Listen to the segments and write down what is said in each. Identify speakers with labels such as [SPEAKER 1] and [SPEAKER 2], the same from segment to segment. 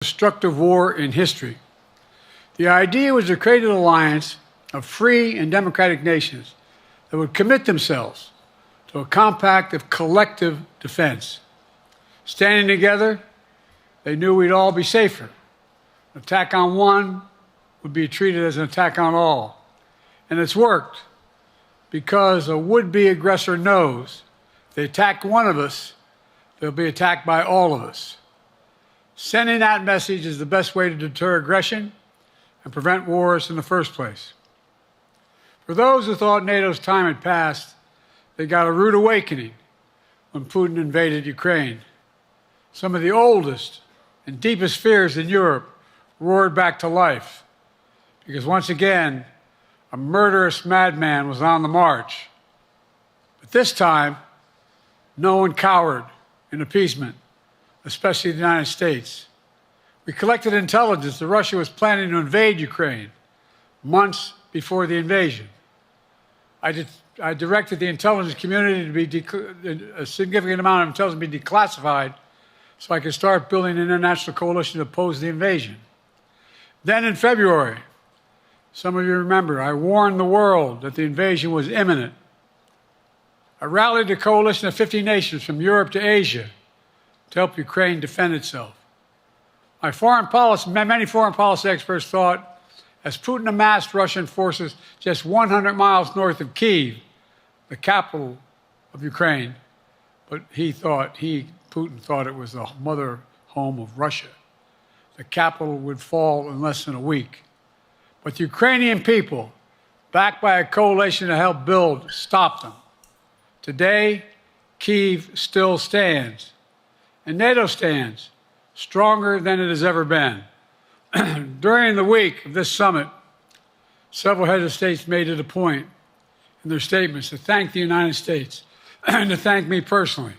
[SPEAKER 1] destructive war in history. The idea was to create an alliance of free and democratic nations that would commit themselves to a compact of collective defense. Standing together, they knew we'd all be safer. An attack on one would be treated as an attack on all. And it's worked because a would-be aggressor knows if they attack one of us, they'll be attacked by all of us. Sending that message is the best way to deter aggression and prevent wars in the first place. For those who thought NATO's time had passed, they got a rude awakening when Putin invaded Ukraine. Some of the oldest and deepest fears in Europe roared back to life because once again, a murderous madman was on the march. But this time, no one cowered in appeasement, especially the United States. We collected intelligence that Russia was planning to invade Ukraine months before the invasion. I directed the intelligence community to be a significant amount of intelligence be declassified so I could start building an international coalition to oppose the invasion. Then in February, some of you remember, I warned the world that the invasion was imminent. I rallied a coalition of 50 nations from Europe to Asia to help Ukraine defend itself. Many foreign policy experts thought, as Putin amassed Russian forces just 100 miles north of Kyiv, the capital of Ukraine, but Putin thought it was the mother home of Russia. The capital would fall in less than a week. But the Ukrainian people, backed by a coalition to help build, stopped them. Today, Kyiv still stands, and NATO stands stronger than it has ever been. During the week of this summit, several heads of states made it a point in their statements to thank the United States and to thank me personally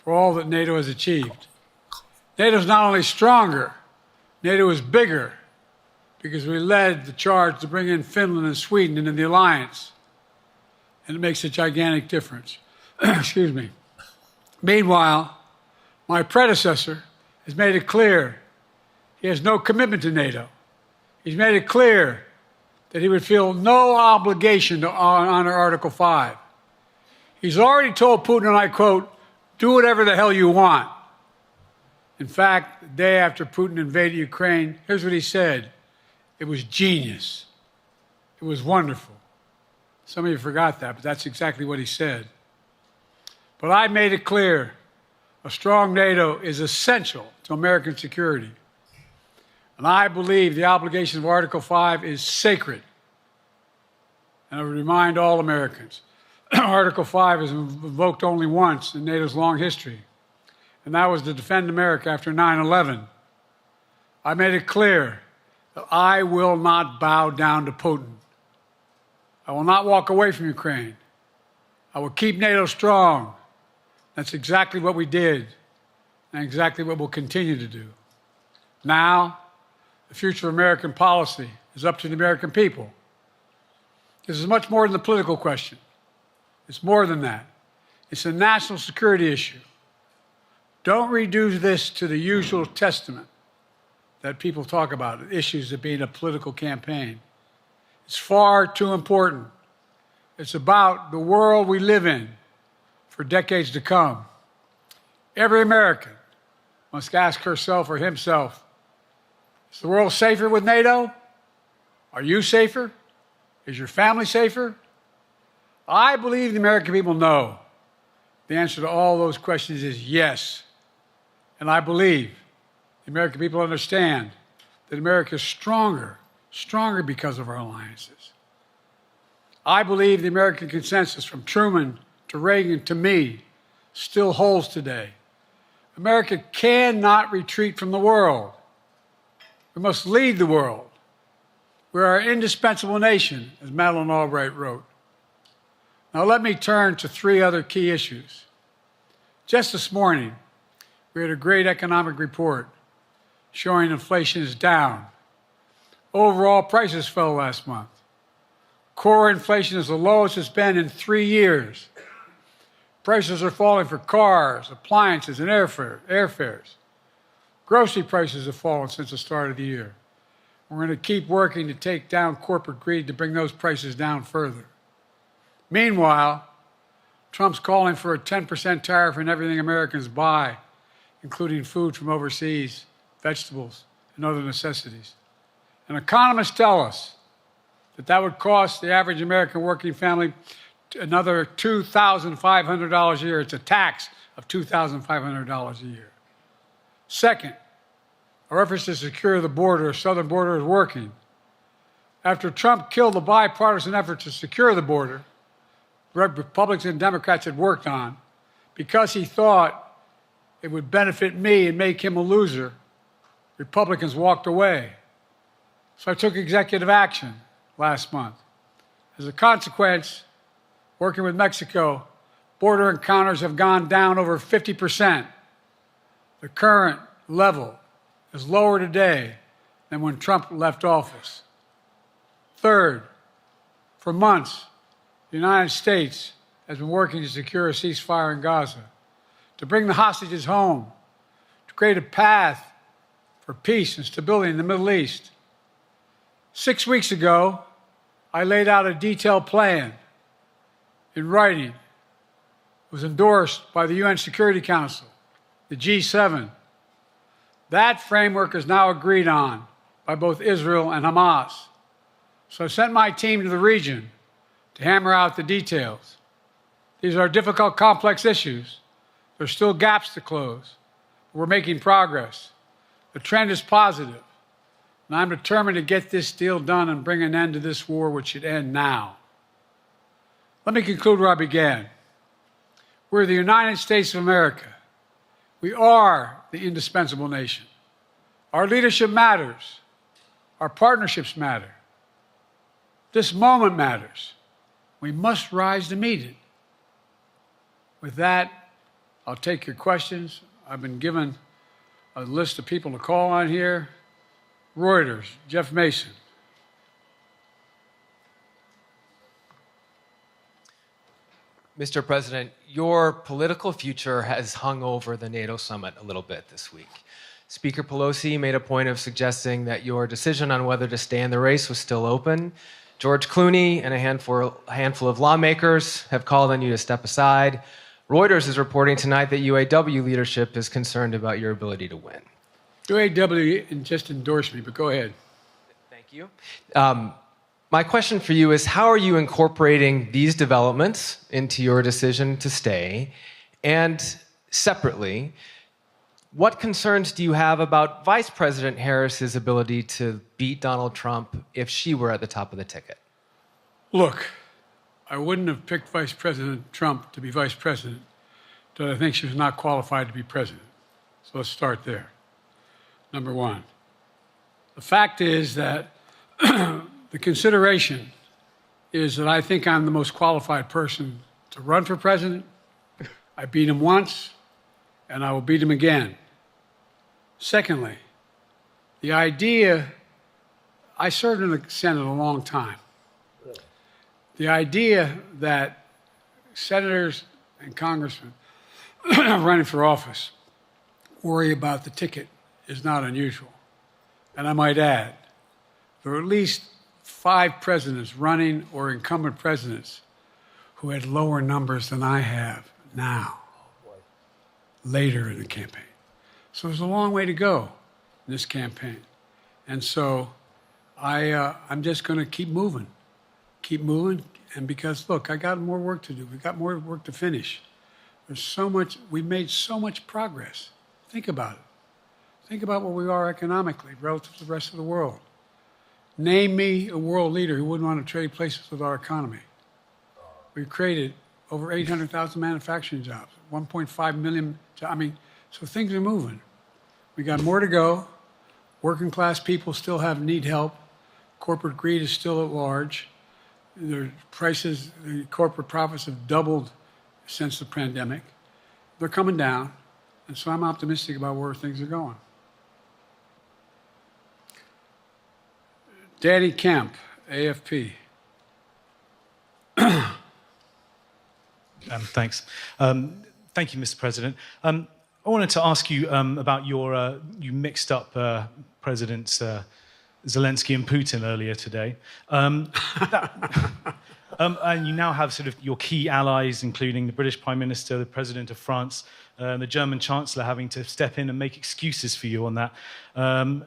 [SPEAKER 1] for all that NATO has achieved. NATO is not only stronger, NATO is bigger because we led the charge to bring in Finland and Sweden into the alliance, and it makes a gigantic difference. Excuse me. Meanwhile, my predecessor has made it clear he has no commitment to NATO. He's made it clear that he would feel no obligation to honor Article 5. He's already told Putin, and I quote, "Do whatever the hell you want." In fact, the day after Putin invaded Ukraine, here's what he said. It was genius. It was wonderful. Some of you forgot that, but that's exactly what he said. But I made it clear a strong NATO is essential to American security. And I believe the obligation of Article 5 is sacred. And I would remind all Americans, Article 5 is invoked only once in NATO's long history, and that was to defend America after 9/11. I made it clear that I will not bow down to Putin. I will not walk away from Ukraine. I will keep NATO strong. That's exactly what we did, and exactly what we'll continue to do. Now, the future of American policy is up to the American people. This is much more than a political question. It's more than that. It's a national security issue. Don't reduce this to the usual testament that people talk about, issues of being a political campaign. It's far too important. It's about the world we live in for decades to come. Every American must ask herself or himself, is the world safer with NATO? Are you safer? Is your family safer? I believe the American people know the answer to all those questions is yes. And I believe the American people understand that America is stronger because of our alliances. I believe the American consensus from Truman to Reagan to me still holds today. America cannot retreat from the world. We must lead the world. We're an indispensable nation, as Madeleine Albright wrote. Now let me turn to three other key issues. Just this morning, we had a great economic report showing inflation is down. Overall prices fell last month. Core inflation is the lowest it's been in 3 years. Prices are falling for cars, appliances, and airfares. Grocery prices have fallen since the start of the year. We're going to keep working to take down corporate greed to bring those prices down further. Meanwhile, Trump's calling for a 10% tariff on everything Americans buy, including food from overseas, vegetables, and other necessities. And economists tell us that would cost the average American working family another $2,500 a year. It's a tax of $2,500 a year. Second, our efforts to secure the border, southern border, is working. After Trump killed the bipartisan effort to secure the border, Republicans and Democrats had worked on, because he thought it would benefit me and make him a loser, Republicans walked away. So I took executive action last month. As a consequence, working with Mexico, border encounters have gone down over 50%. The current level is lower today than when Trump left office. Third, for months, the United States has been working to secure a ceasefire in Gaza, to bring the hostages home, to create a path for peace and stability in the Middle East. 6 weeks ago, I laid out a detailed plan in writing. It was endorsed by the UN Security Council, the G7. That framework is now agreed on by both Israel and Hamas. So I sent my team to the region to hammer out the details. These are difficult, complex issues. There's still gaps to close. We're making progress. The trend is positive, and I'm determined to get this deal done and bring an end to this war, which should end now. Let me conclude where I began. We're the United States of America. We are the indispensable nation. Our leadership matters. Our partnerships matter. This moment matters. We must rise to meet it. With that, I'll take your questions. I've been given a list of people to call on here. Reuters, Jeff Mason.
[SPEAKER 2] Mr. President, your political future has hung over the NATO summit a little bit this week. Speaker Pelosi made a point of suggesting that your decision on whether to stay in the race was still open. George Clooney and a handful of lawmakers have called on you to step aside. Reuters is reporting tonight that UAW leadership is concerned about your ability to win.
[SPEAKER 1] UAW just endorsed me, but go ahead.
[SPEAKER 2] Thank you. My question for you is, how are you incorporating these developments into your decision to stay? And separately, what concerns do you have about Vice President Harris's ability to beat Donald Trump if she were at the top of the ticket?
[SPEAKER 1] Look, I wouldn't have picked Vice President Trump to be vice president, but I think she was not qualified to be president. So let's start there. Number one. The fact is that the consideration is that I think I'm the most qualified person to run for president. I beat him once, and I will beat him again. Secondly, the idea, I served in the Senate a long time. The idea that senators and congressmen running for office worry about the ticket is not unusual. And I might add, there are at least 5 presidents running or incumbent presidents who had lower numbers than I have now, later in the campaign. So there's a long way to go in this campaign. And so I'm just going to keep moving. And because, look, I got more work to do. We've got more work to finish. There's so much, we've made so much progress. Think about it. Think about where we are economically relative to the rest of the world. Name me a world leader who wouldn't want to trade places with our economy. We've created over 800,000 manufacturing jobs, 1.5 million jobs. I mean, so things are moving. We got more to go. Working class people still need help. Corporate greed is still at large. The prices, the corporate profits have doubled since the pandemic. They're coming down. And so I'm optimistic about where things are going. Danny Kemp, AFP.
[SPEAKER 3] Thanks. Thank you, Mr. President. I wanted to ask you about your, you mixed up Presidents Zelensky and Putin earlier today. And you now have sort of your key allies, including the British Prime Minister, the President of France, and the German Chancellor having to step in and make excuses for you on that.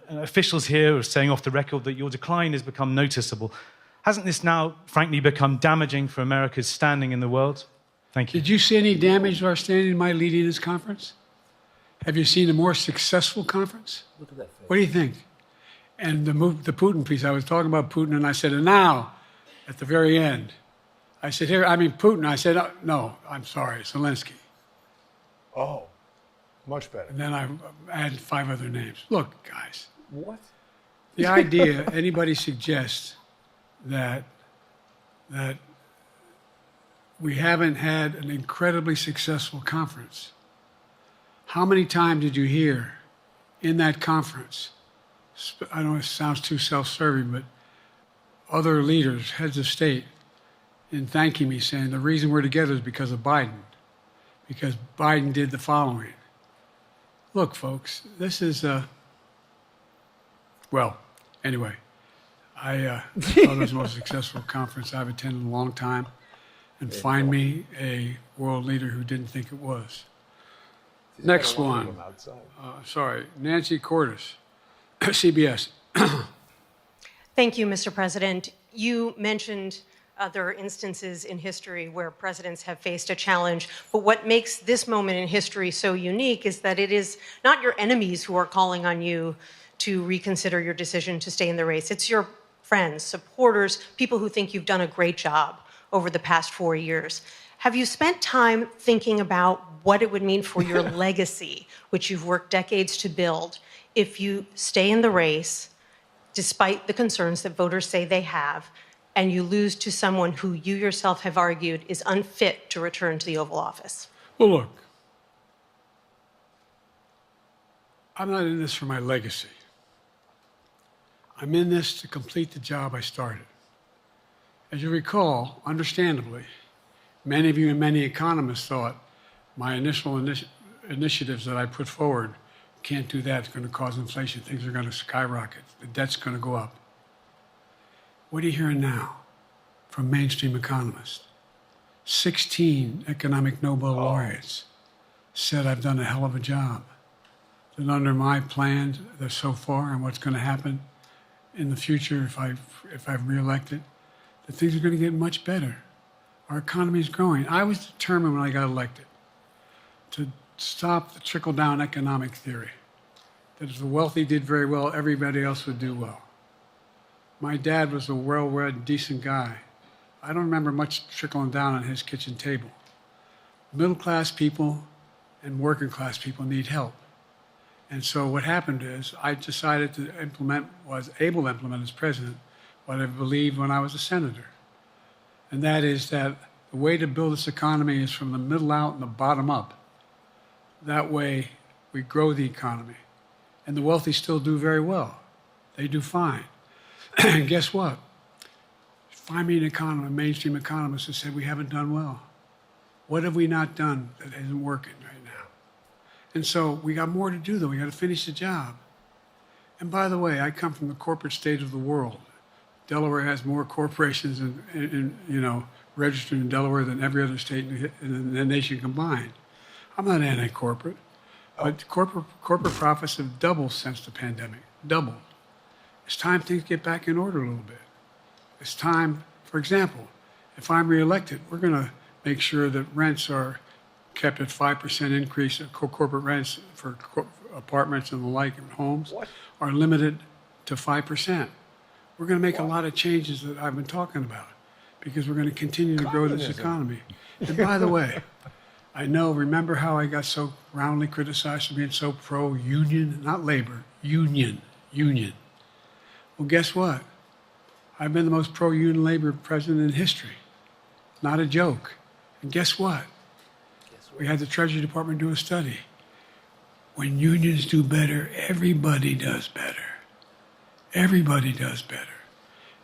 [SPEAKER 3] Officials here are saying off the record that your decline has become noticeable. Hasn't this now, frankly, become damaging for America's standing in the world? Thank you.
[SPEAKER 1] Did you see any damage to our standing by leading this conference? Have you seen a more successful conference?
[SPEAKER 4] Look at that face.
[SPEAKER 1] What do you think? And the Putin piece, I was talking about Putin, and I said, and now, at the very end, I said, here, I mean, Putin. I said, oh, no, I'm sorry, Zelensky.
[SPEAKER 4] Oh, much better.
[SPEAKER 1] And then I added 5 other names. Look, guys.
[SPEAKER 4] What?
[SPEAKER 1] The idea anybody suggests that we haven't had an incredibly successful conference. How many times did you hear in that conference, I know it sounds too self-serving, but other leaders, heads of state, in thanking me, saying the reason we're together is because of Biden, because Biden did the following. Look, folks, this is, well, anyway, I thought it was the most successful conference I've attended in a long time, and find me a world leader who didn't think it was. Next one. Sorry, Nancy Cordes, CBS.
[SPEAKER 5] Thank you, Mr. President. You mentioned other instances in history where presidents have faced a challenge, but what makes this moment in history so unique is that it is not your enemies who are calling on you to reconsider your decision to stay in the race. It's your friends, supporters, people who think you've done a great job over the past 4 years. Have you spent time thinking about what it would mean for your legacy, which you've worked decades to build, if you stay in the race, despite the concerns that voters say they have, and you lose to someone who you yourself have argued is unfit to return to the Oval Office?
[SPEAKER 1] Well, look, I'm not in this for my legacy. I'm in this to complete the job I started. As you recall, understandably, many of you and many economists thought my initial initiatives that I put forward, can't do that, it's going to cause inflation, things are going to skyrocket, the debt's going to go up. What are you hearing now from mainstream economists? 16 economic Nobel laureates said I've done a hell of a job. That under my plan so far and what's going to happen in the future if I'm reelected, that things are going to get much better. Our economy is growing. I was determined when I got elected to stop the trickle-down economic theory, that if the wealthy did very well, everybody else would do well. My dad was a well-read, decent guy. I don't remember much trickling down on his kitchen table. Middle-class people and working-class people need help. And so what happened is I decided to was able to implement as president what I believed when I was a senator. And that is that the way to build this economy is from the middle out and the bottom up. That way we grow the economy. And the wealthy still do very well. They do fine. And guess what? Find me an economist, a mainstream economist who said we haven't done well. What have we not done that isn't working right now? And so we got more to do, though. We got to finish the job. And by the way, I come from the corporate state of the world. Delaware has more corporations registered in Delaware than every other state in the nation combined. I'm not anti-corporate, but corporate profits have doubled since the pandemic, doubled. It's time things get back in order a little bit. It's time, for example, if I'm reelected, we're going to make sure that rents are kept at 5% increase, corporate rents for apartments and the like and homes are limited to 5%. We're going to make a lot of changes that I've been talking about because we're going to continue to grow this economy. And by the way, I know, remember how I got so roundly criticized for being so pro-union, not labor, union. Well, guess what? I've been the most pro-union labor president in history. Not a joke. And guess what? We had the Treasury Department do a study. When unions do better, everybody does better. Everybody does better.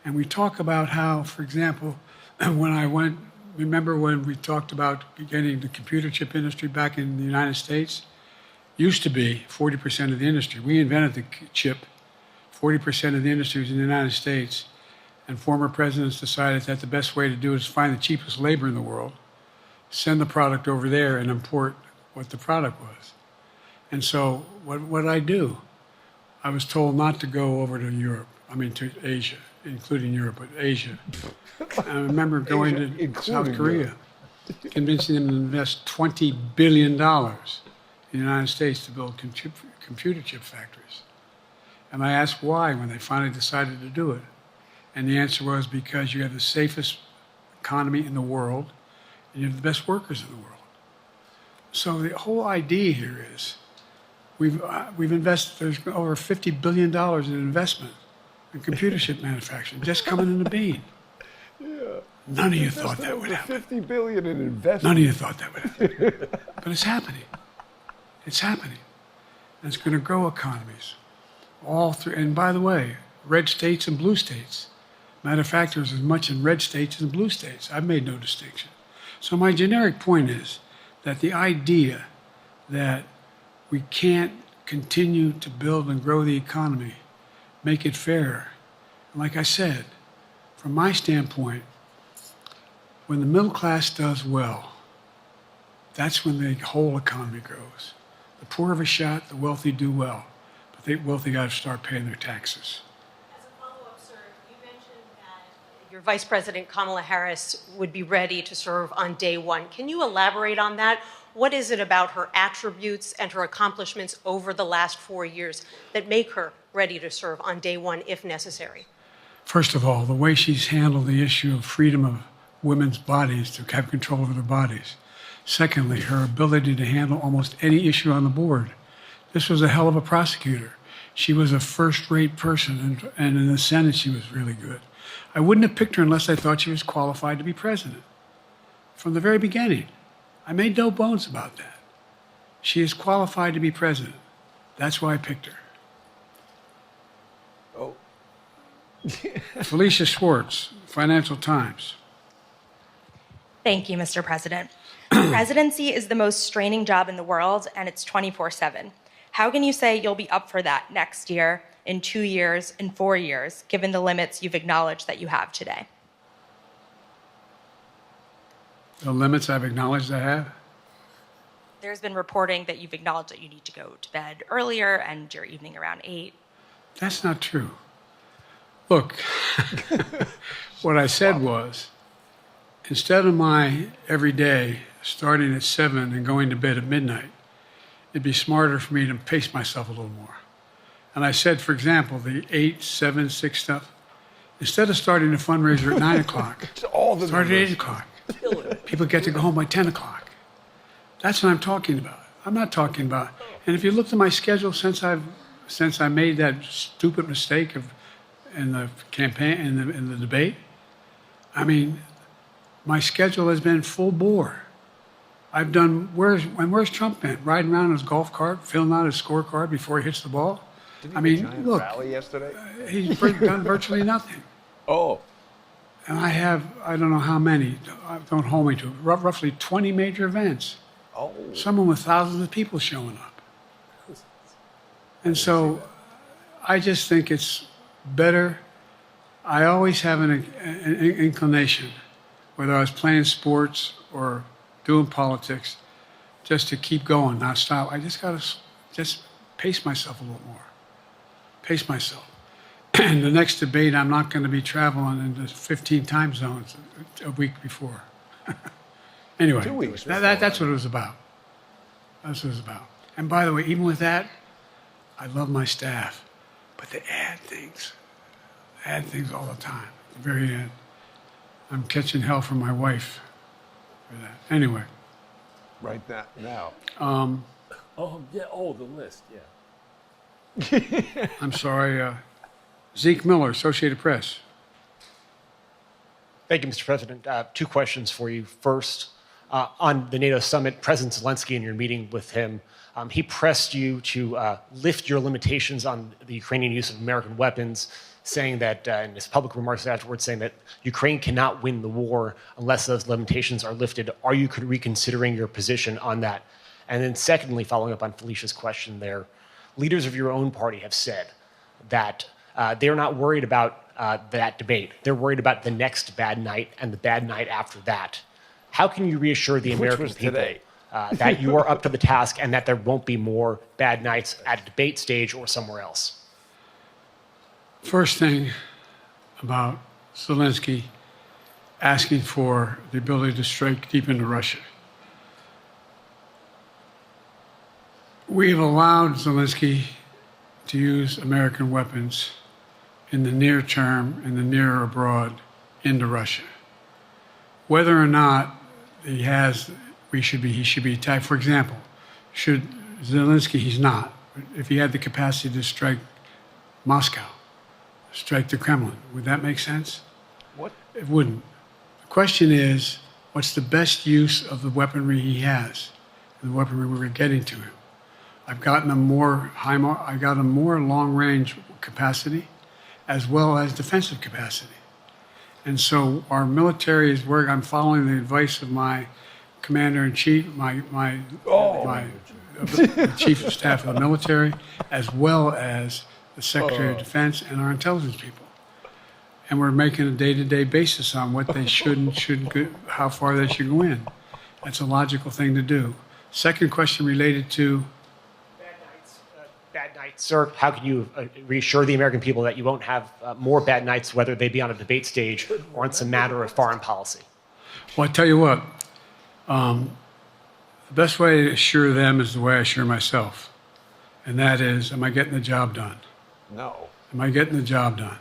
[SPEAKER 1] And we talk about how, for example, remember when we talked about getting the computer chip industry back in the United States? used to be 40% of the industry. We invented the chip. 40% of the industry was in the United States. And former presidents decided that the best way to do it is find the cheapest labor in the world, send the product over there, and import what the product was. And so what did I do? I was told not to go over to Europe, to Asia, including Europe, but Asia. I remember going to South Korea, convincing them to invest $20 billion in the United States to build computer chip factories. And I asked why when they finally decided to do it. And the answer was because you have the safest economy in the world and you have the best workers in the world. So the whole idea here is we've invested, there's over $50 billion in investment in computer chip manufacturing just coming in the bean.
[SPEAKER 4] Yeah.
[SPEAKER 1] None of you thought that would happen.
[SPEAKER 4] $50 billion in investment.
[SPEAKER 1] None of you thought that would happen. But it's happening. It's happening. And it's going to grow economies. All through, and by the way, red states and blue states. Matter of fact, there's as much in red states as in blue states. I've made no distinction. So my generic point is that the idea that we can't continue to build and grow the economy, make it fair. And like I said, from my standpoint, when the middle class does well, that's when the whole economy grows. The poor have a shot, the wealthy do well. But the wealthy got to start paying their taxes.
[SPEAKER 5] As a follow-up, sir, you mentioned that your Vice President Kamala Harris would be ready to serve on day one. Can you elaborate on that? What is it about her attributes and her accomplishments over the last 4 years that make her ready to serve on day one if necessary?
[SPEAKER 1] First of all, the way she's handled the issue of freedom of women's bodies to have control over their bodies. Secondly, her ability to handle almost any issue on the board. This was a hell of a prosecutor. She was a first-rate person, and in the Senate she was really good. I wouldn't have picked her unless I thought she was qualified to be president. From the very beginning, I made no bones about that. She is qualified to be president. That's why I picked her.
[SPEAKER 4] Oh.
[SPEAKER 1] Felicia Schwartz, Financial Times.
[SPEAKER 6] Thank you, Mr. President. The presidency is the most straining job in the world, and it's 24/7. How can you say you'll be up for that next year, in 2 years, in 4 years, given the limits you've acknowledged that you have today?
[SPEAKER 1] The limits I've acknowledged I have?
[SPEAKER 6] There's been reporting that you've acknowledged that you need to go to bed earlier and your evening around 8.
[SPEAKER 1] That's not true. Look, what I said was, instead of my every day starting at 7 and going to bed at midnight, it'd be smarter for me to pace myself a little more. And I said, for example, the 8, 7, 6 stuff, instead of starting a fundraiser at 9 o'clock, start at 8 o'clock. People get to go home by 10 o'clock. That's what I'm talking about. I'm not talking about, and if you looked at my schedule since I made that stupid mistake in the campaign, in the debate, I mean, my schedule has been full bore. I've done, where's Trump been? Riding around in his golf cart, filling out his scorecard before he hits the ball?
[SPEAKER 4] Did he have a giant
[SPEAKER 1] look,
[SPEAKER 4] rally yesterday?
[SPEAKER 1] He's done virtually nothing.
[SPEAKER 4] Oh.
[SPEAKER 1] And I have, I don't know how many, don't hold me to it, roughly 20 major events.
[SPEAKER 4] Oh.
[SPEAKER 1] Someone with thousands of people showing up. And so I just think it's better. I always have an inclination, whether I was playing sports or doing politics, just to keep going, not stop. I just got to just pace myself a little more. Pace myself. And the next debate, I'm not going to be traveling into 15 time zones a week before. Anyway,
[SPEAKER 4] 2 weeks.
[SPEAKER 1] that's what it was about. That's what it was about. And by the way, even with that, I love my staff, but they add things all the time. At the very end, I'm catching hell from my wife for that. Anyway.
[SPEAKER 4] Right now.
[SPEAKER 7] Oh, yeah. Oh, the list. Yeah.
[SPEAKER 1] I'm sorry. Zeke Miller, Associated Press.
[SPEAKER 8] Thank you, Mr. President. 2 questions for you. First, on the NATO summit, President Zelensky, in your meeting with him, he pressed you to lift your limitations on the Ukrainian use of American weapons, saying that, in his public remarks afterwards, saying that Ukraine cannot win the war unless those limitations are lifted. Are you reconsidering your position on that? And then secondly, following up on Felicia's question there, leaders of your own party have said that they're not worried about that debate. They're worried about the next bad night and the bad night after that. How can you reassure the American people that you are up to the task and that there won't be more bad nights at a debate stage or somewhere else?
[SPEAKER 1] First thing about Zelensky asking for the ability to strike deep into Russia. We've allowed Zelensky to use American weapons in the near term, in the near or abroad, into Russia. Whether or not he should be attacked. For example, should Zelensky, he's not. If he had the capacity to strike Moscow, strike the Kremlin, would that make sense?
[SPEAKER 4] What?
[SPEAKER 1] It wouldn't. The question is, what's the best use of the weaponry he has, and the weaponry we're getting to him? I've gotten a more long-range capacity, as well as defensive capacity. And so our military is where I'm following the advice of my commander-in-chief, the chief of staff of the military, as well as the Secretary of Defense and our intelligence people. And we're making a day-to-day basis on what they should and shouldn't go, how far they should go in. That's a logical thing to do. Second question related to
[SPEAKER 8] Bad nights, sir. How can you reassure the American people that you won't have more bad nights, whether they be on a debate stage or on some matter of foreign policy?
[SPEAKER 1] Well, I tell you what, the best way to assure them is the way I assure myself. And that is, am I getting the job done?
[SPEAKER 4] No.
[SPEAKER 1] Am I getting the job done?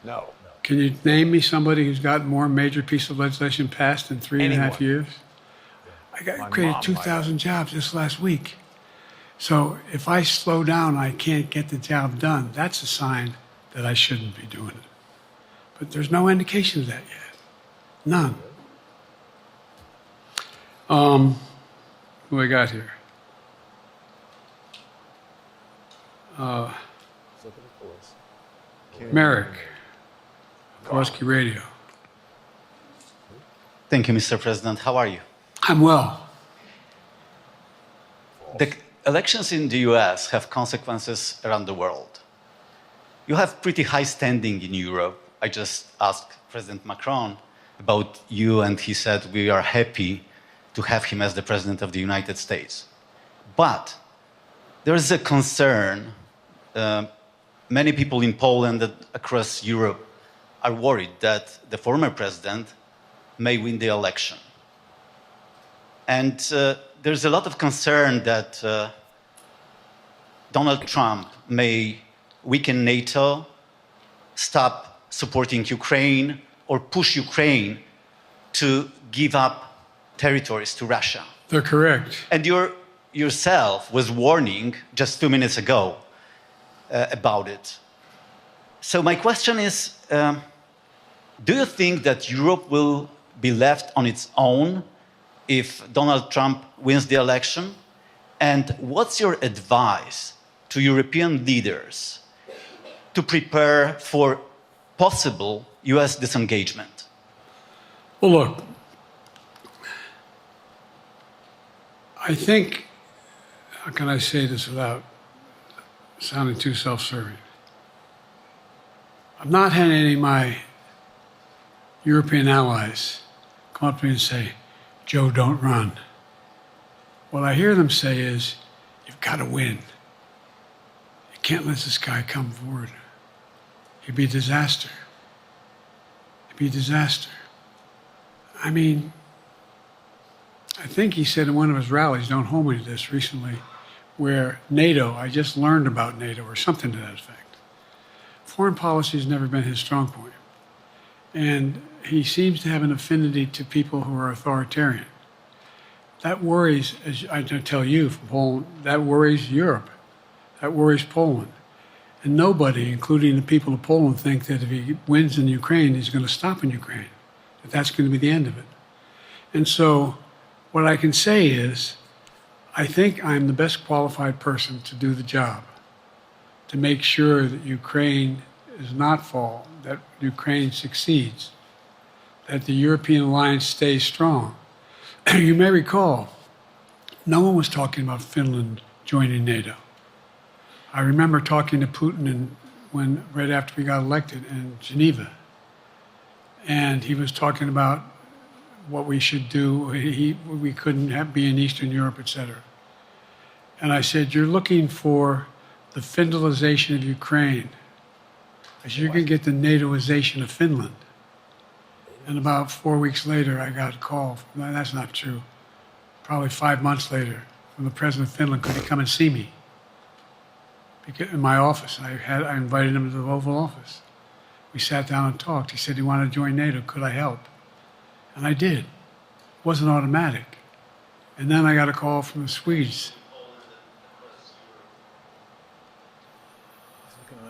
[SPEAKER 4] No.
[SPEAKER 1] Can you name me somebody who's got more major piece of legislation passed in 3.5 years? I created 2,000 jobs just last week. So if I slow down, I can't get the job done. That's a sign that I shouldn't be doing it. But there's no indication of that yet. None. Who I got here? Merrick, Kowalski Radio.
[SPEAKER 9] Thank you, Mr. President. How are you?
[SPEAKER 1] I'm well.
[SPEAKER 9] The elections in the US have consequences around the world. You have pretty high standing in Europe. I just asked President Macron about you, and he said we are happy to have him as the President of the United States. But there is a concern. Many people in Poland and across Europe are worried that the former president may win the election. And there's a lot of concern that Donald Trump may weaken NATO, stop supporting Ukraine, or push Ukraine to give up territories to Russia.
[SPEAKER 1] They're correct.
[SPEAKER 9] And yourself was warning just 2 minutes ago about it. So my question is, do you think that Europe will be left on its own if Donald Trump wins the election? And what's your advice to European leaders to prepare for possible US disengagement?
[SPEAKER 1] Well, look, I think, how can I say this without sounding too self-serving? I've not had any of my European allies come up to me and say, Joe, don't run. What I hear them say is, you've got to win. You can't let this guy come forward. He'd be a disaster. He'd be a disaster. I mean, I think he said in one of his rallies, don't hold me to this, recently, where NATO, I just learned about NATO, or something to that effect. Foreign policy has never been his strong point. And he seems to have an affinity to people who are authoritarian. That worries, as I tell you from Poland, that worries Europe. That worries Poland. And nobody, including the people of Poland, think that if he wins in Ukraine, he's going to stop in Ukraine, that that's going to be the end of it. And so what I can say is, I think I'm the best qualified person to do the job, to make sure that Ukraine does not fall, that Ukraine succeeds, that the European alliance stays strong. You may recall, No one was talking about Finland joining NATO. I remember talking to Putin right after we got elected in Geneva, and he was talking about what we should do. We couldn't be in Eastern Europe, etc. And I said, you're looking for the Finlandization of Ukraine, as you can get the NATOization of Finland. And about 4 weeks later, I got a call. No, that's not true. Probably 5 months later, from the president of Finland, could he come and see me in my office? I invited him to the Oval Office. We sat down and talked. He said he wanted to join NATO. Could I help? And I did. It wasn't automatic. And then I got a call from the Swedes.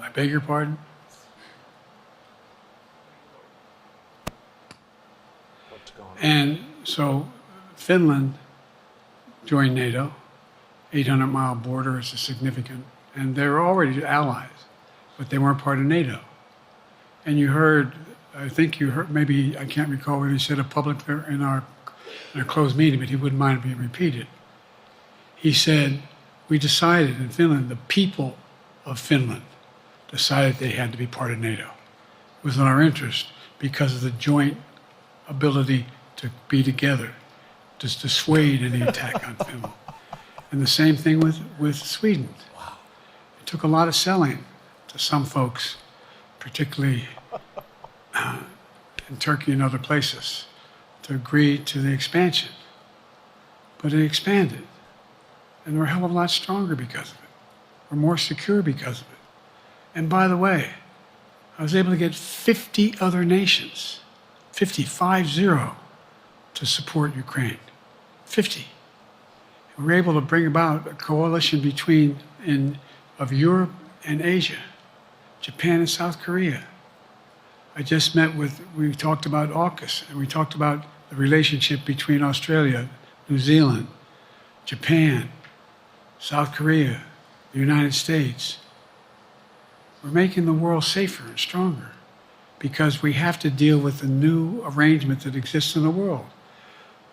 [SPEAKER 1] I beg your pardon? And so Finland joined NATO, 800-mile border is a significant, and they were already allies, but they weren't part of NATO. And you heard, I think you heard, maybe, I can't recall whether he said it publicly in our closed meeting, but he wouldn't mind it being repeated. He said, we decided in Finland, the people of Finland decided they had to be part of NATO. It was in our interest because of the joint ability to be together, to dissuade any attack on Finland. And the same thing with Sweden. Wow. It took a lot of selling to some folks, particularly in Turkey and other places, to agree to the expansion. But it expanded. And we're a hell of a lot stronger because of it. We're more secure because of it. And by the way, I was able to get 50 other nations, 50, to support Ukraine. 50. And we were able to bring about a coalition of Europe and Asia, Japan and South Korea. I just we talked about AUKUS, and we talked about the relationship between Australia, New Zealand, Japan, South Korea, the United States. We're making the world safer and stronger because we have to deal with the new arrangement that exists in the world.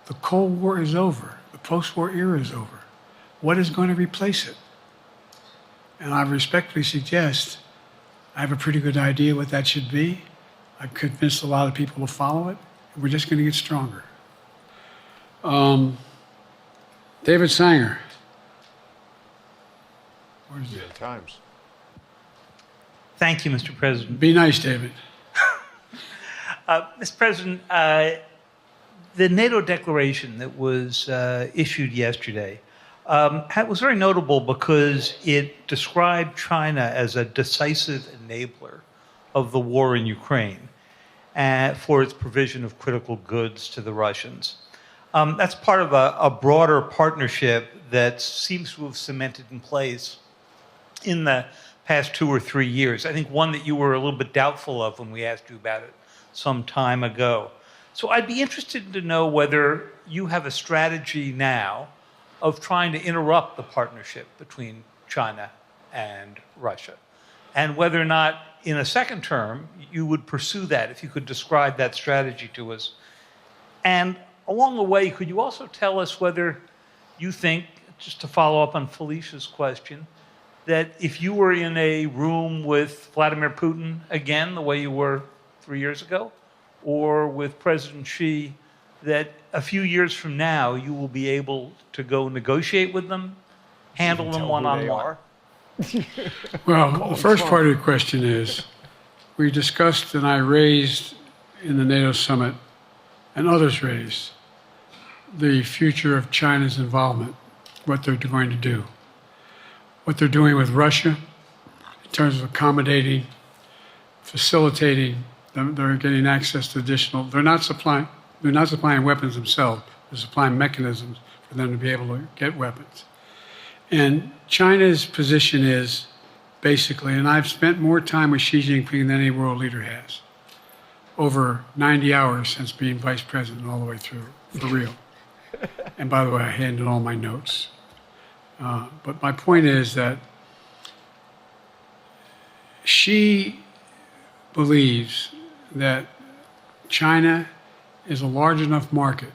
[SPEAKER 1] The Cold War is over. The post-war era is over. What is going to replace it? And I respectfully suggest I have a pretty good idea what that should be. I've convinced a lot of people to follow it, and we're just going to get stronger. David Sanger. Where's
[SPEAKER 4] New York Times.
[SPEAKER 10] Thank you, Mr. President.
[SPEAKER 1] Be nice, David.
[SPEAKER 10] Mr. President, the NATO declaration that was issued yesterday was very notable because it described China as a decisive enabler of the war in Ukraine for its provision of critical goods to the Russians. That's part of a broader partnership that seems to have cemented in place in the past 2 or 3 years. I think one that you were a little bit doubtful of when we asked you about it some time ago. So I'd be interested to know whether you have a strategy now of trying to interrupt the partnership between China and Russia, and whether or not in a second term you would pursue that, if you could describe that strategy to us. And along the way, could you also tell us whether you think, just to follow up on Felicia's question, that if you were in a room with Vladimir Putin again, the way you were 3 years ago, or with President Xi, that a few years from now you will be able to go negotiate with them, handle them one-on-one?
[SPEAKER 1] Well, the first part of the question is, we discussed and I raised in the NATO summit, and others raised, the future of China's involvement, what they're going to do. What they're doing with Russia in terms of accommodating, facilitating, they're getting access to additional, they're not supplying weapons themselves, they're supplying mechanisms for them to be able to get weapons. And China's position is basically, and I've spent more time with Xi Jinping than any world leader has, over 90 hours since being vice president all the way through, for real. And by the way, I handed all my notes. But my point is that Xi believes that China is a large enough market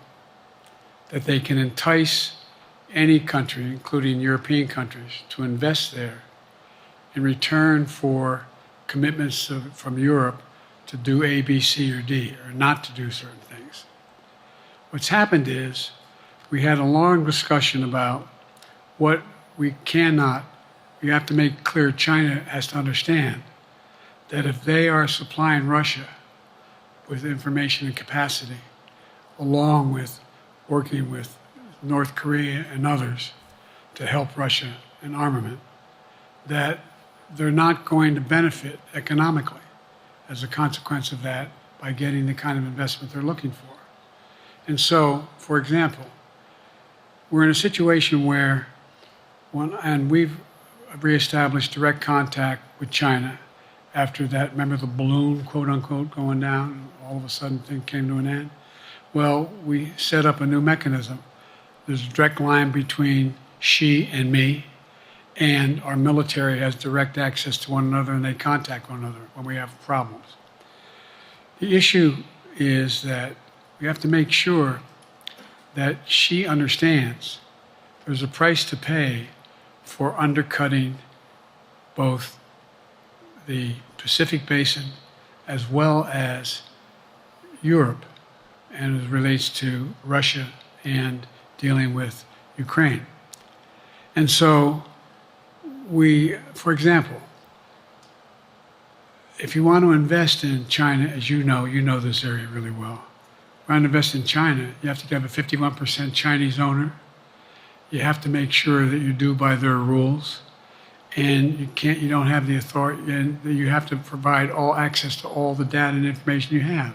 [SPEAKER 1] that they can entice any country, including European countries, to invest there in return for commitments from Europe to do A, B, C, or D, or not to do certain things. What's happened is we had a long discussion about what we cannot, you have to make clear China has to understand that if they are supplying Russia with information and capacity, along with working with North Korea and others to help Russia in armament, that they're not going to benefit economically as a consequence of that by getting the kind of investment they're looking for. And so, for example, we're in a situation where, and we've reestablished direct contact with China after that, remember the balloon, quote unquote, going down, and all of a sudden things came to an end? Well, we set up a new mechanism. There's a direct line between Xi and me, and our military has direct access to one another, and they contact one another when we have problems. The issue is that we have to make sure that Xi understands there's a price to pay for undercutting both the Pacific Basin as well as Europe, and as it relates to Russia and dealing with Ukraine. And so for example, if you want to invest in China, as you know this area really well. If you want to invest in China, you have to have a 51% Chinese owner. You have to make sure that you do by their rules. And you don't have the authority, and you have to provide all access to all the data and information you have.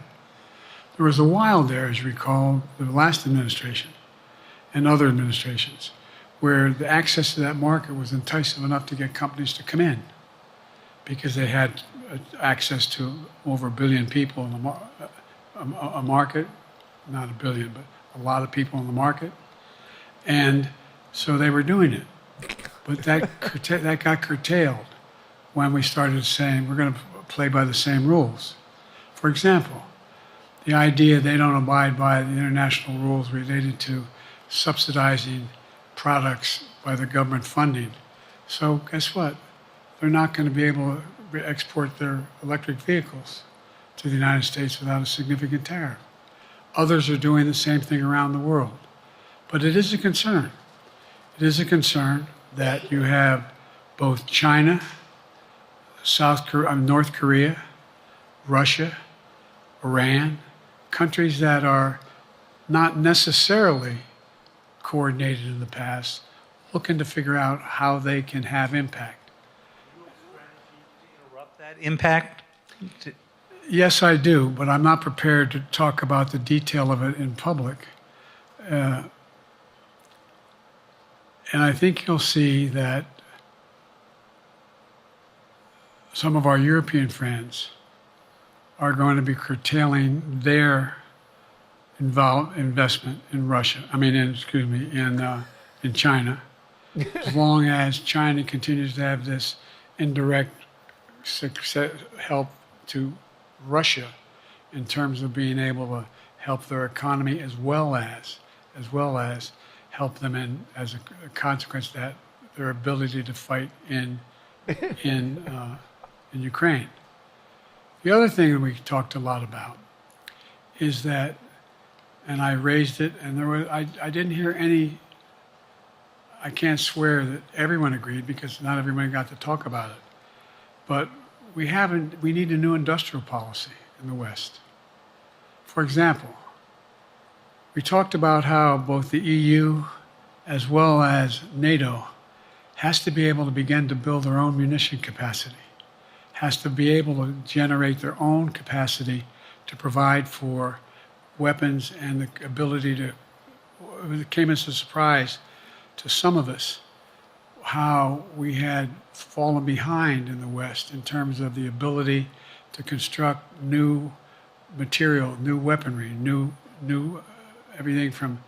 [SPEAKER 1] There was a while there, as you recall, the last administration and other administrations, where the access to that market was enticing enough to get companies to come in because they had access to over 1 billion people in a market, not 1 billion, but a lot of people in the market. And so they were doing it. But that got curtailed when we started saying we're going to play by the same rules. For example, the idea they don't abide by the international rules related to subsidizing products by the government funding. So guess what? They're not going to be able to export their electric vehicles to the United States without a significant tariff. Others are doing the same thing around the world. But it is a concern. It is a concern that you have both China, North Korea, Russia, Iran, countries that are not necessarily coordinated in the past, looking to figure out how they can have impact.
[SPEAKER 10] Interrupt that impact?
[SPEAKER 1] Yes, I do, but I'm not prepared to talk about the detail of it in public. And I think you'll see that some of our European friends are going to be curtailing their investment in Russia. In China, as long as China continues to have this indirect help to Russia in terms of being able to help their economy as well as help them in, as a consequence of that, their ability to fight in Ukraine. The other thing that we talked a lot about is that, and I raised it, and I didn't hear any. I can't swear that everyone agreed because not everyone got to talk about it. But we need a new industrial policy in the West. For example, we talked about how both the EU as well as NATO has to be able to begin to build their own munition capacity, has to be able to generate their own capacity to provide for weapons and the ability to, it came as a surprise to some of us how we had fallen behind in the West in terms of the ability to construct new material, new weaponry, new everything from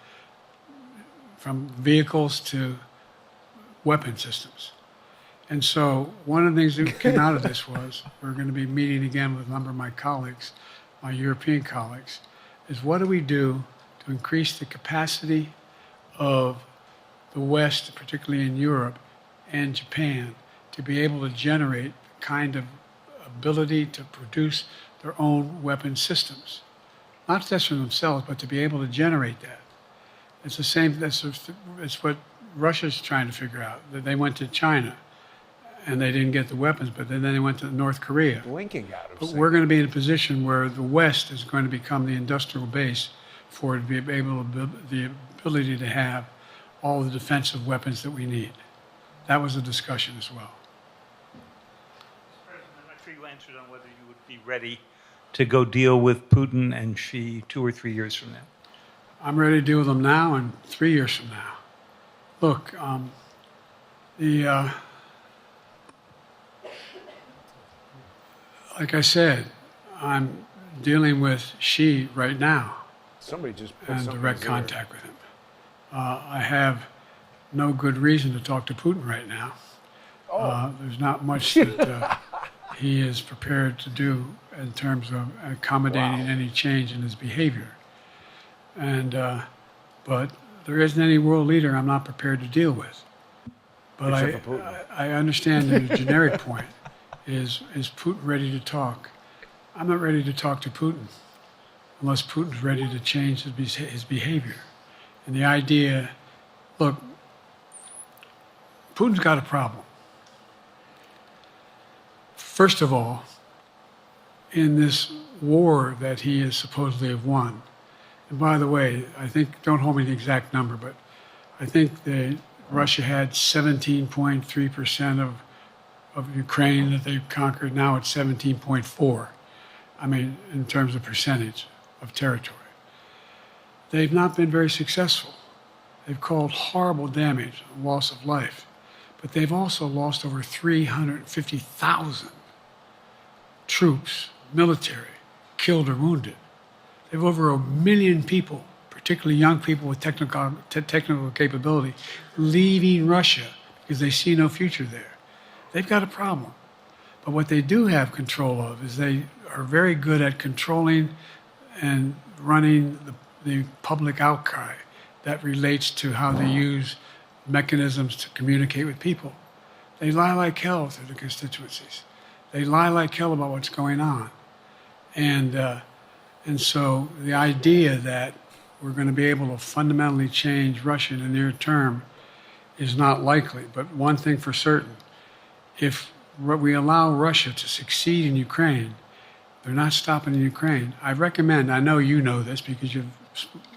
[SPEAKER 1] vehicles to weapon systems. And so one of the things that came out of this was, we're going to be meeting again with a number of my colleagues, my European colleagues, is what do we do to increase the capacity of the West, particularly in Europe and Japan, to be able to generate the kind of ability to produce their own weapon systems. Not just for themselves, but to be able to generate that. It's the same, it's what Russia's trying to figure out. That they went to China and they didn't get the weapons, but then they went to North Korea.
[SPEAKER 4] Blinking out of
[SPEAKER 1] But
[SPEAKER 4] sight.
[SPEAKER 1] we're going to be in a position where the West is going to become the industrial base for it to be able to, the ability to have all the defensive weapons that we need. That was a discussion as well.
[SPEAKER 10] President, I'm not sure you answered on whether you would be ready to go deal with Putin and Xi 2 or 3 years from now.
[SPEAKER 1] I'm ready to deal with them now and 3 years from now. Look, like I said, I'm dealing with Xi right now
[SPEAKER 4] Somebody just put
[SPEAKER 1] and
[SPEAKER 4] something
[SPEAKER 1] direct
[SPEAKER 4] there.
[SPEAKER 1] contact with him. I have no good reason to talk to Putin right now. There's not much that he is prepared to do in terms of accommodating any change in his behavior. And but there isn't any world leader I'm not prepared to deal with. But
[SPEAKER 4] Except for Putin.
[SPEAKER 1] I understand the generic point is Putin ready to talk? I'm not ready to talk to Putin unless Putin's ready to change his behavior. And the idea, look, Putin's got a problem. First of all, in this war that he is supposedly have won, and by the way, I think, don't hold me to the exact number, but I think that Russia had 17.3% of Ukraine that they conquered. Now it's 17.4. I mean, in terms of percentage of territory. They've not been very successful. They've caused horrible damage, loss of life, but they've also lost over 350,000 troops, military, killed or wounded. They have over 1 million people, particularly young people with technical capability, leaving Russia because they see no future there. They've got a problem. But what they do have control of is they are very good at controlling and running the public outcry that relates to how they use mechanisms to communicate with people. They lie like hell to the constituencies. They lie like hell about what's going on. And so the idea that we're going to be able to fundamentally change Russia in the near term is not likely. But one thing for certain, if we allow Russia to succeed in Ukraine, they're not stopping in Ukraine. I recommend, I know you know this because you've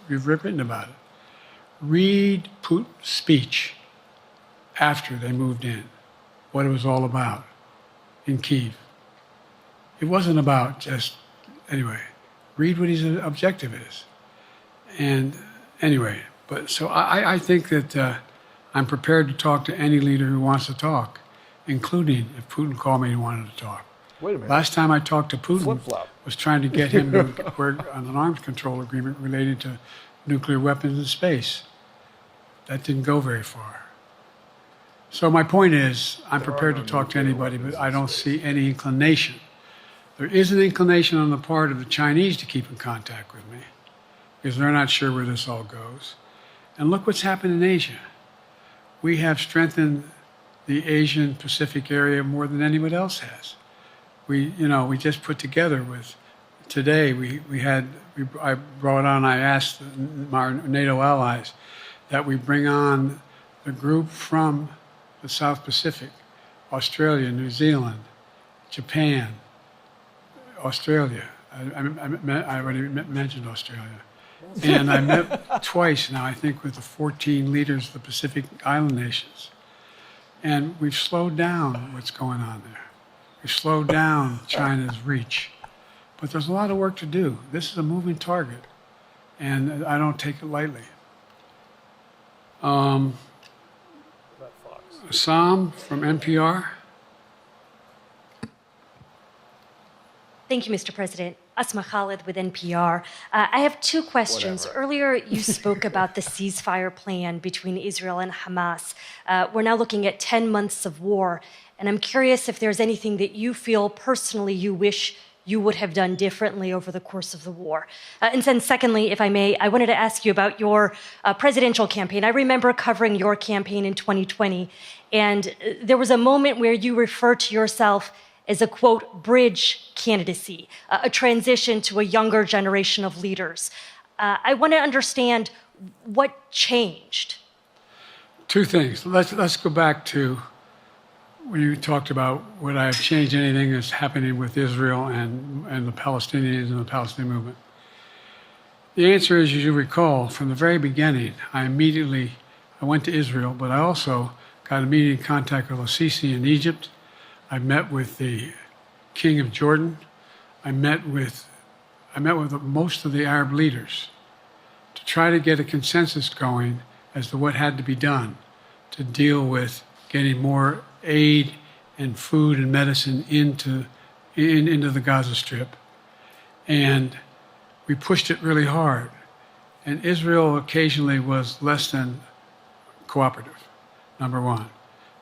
[SPEAKER 1] written about it, read Putin's speech after they moved in, what it was all about in Kyiv. It wasn't about just, anyway, read what his objective is. And anyway, but so I think that I'm prepared to talk to any leader who wants to talk, including if Putin called me and wanted to talk.
[SPEAKER 4] Wait a minute.
[SPEAKER 1] Last time I talked to Putin
[SPEAKER 4] Flip-flop.
[SPEAKER 1] was trying to get him to work on an arms control agreement related to nuclear weapons in space. That didn't go very far. So my point is, I'm prepared to talk to anybody, but I don't see any inclination. There is an inclination on the part of the Chinese to keep in contact with me because they're not sure where this all goes. And look what's happened in Asia. We have strengthened the Asian Pacific area more than anybody else has. We just put together with, today I brought on, I asked our NATO allies that we bring on the group from the South Pacific, Australia, New Zealand, Japan, Australia. I already mentioned Australia. And I met twice now, I think, with the 14 leaders of the Pacific Island nations. And we've slowed down what's going on there. We've slowed down China's reach. But there's a lot of work to do. This is a moving target, and I don't take it lightly. Sam from NPR.
[SPEAKER 11] Thank you, Mr. President. Asma Khalid with NPR. I have two questions.
[SPEAKER 4] Whatever.
[SPEAKER 11] Earlier, you spoke about the ceasefire plan between Israel and Hamas. We're now looking at 10 months of war, and I'm curious if there's anything that you feel personally you wish you would have done differently over the course of the war? And then secondly, if I may, I wanted to ask you about your presidential campaign. I remember covering your campaign in 2020, and there was a moment where you referred to yourself as a, quote, bridge candidacy, a transition to a younger generation of leaders. I want to understand what changed.
[SPEAKER 1] Two things. Let's go back to when you talked about would I have changed anything that's happening with Israel and the Palestinians and the Palestinian movement. The answer is, as you recall, from the very beginning, I went to Israel, but I also got immediate contact with al-Sisi in Egypt. I met with the King of Jordan. I met with most of the Arab leaders to try to get a consensus going as to what had to be done to deal with getting more aid and food and medicine into the Gaza Strip. And we pushed it really hard. And Israel occasionally was less than cooperative, number one.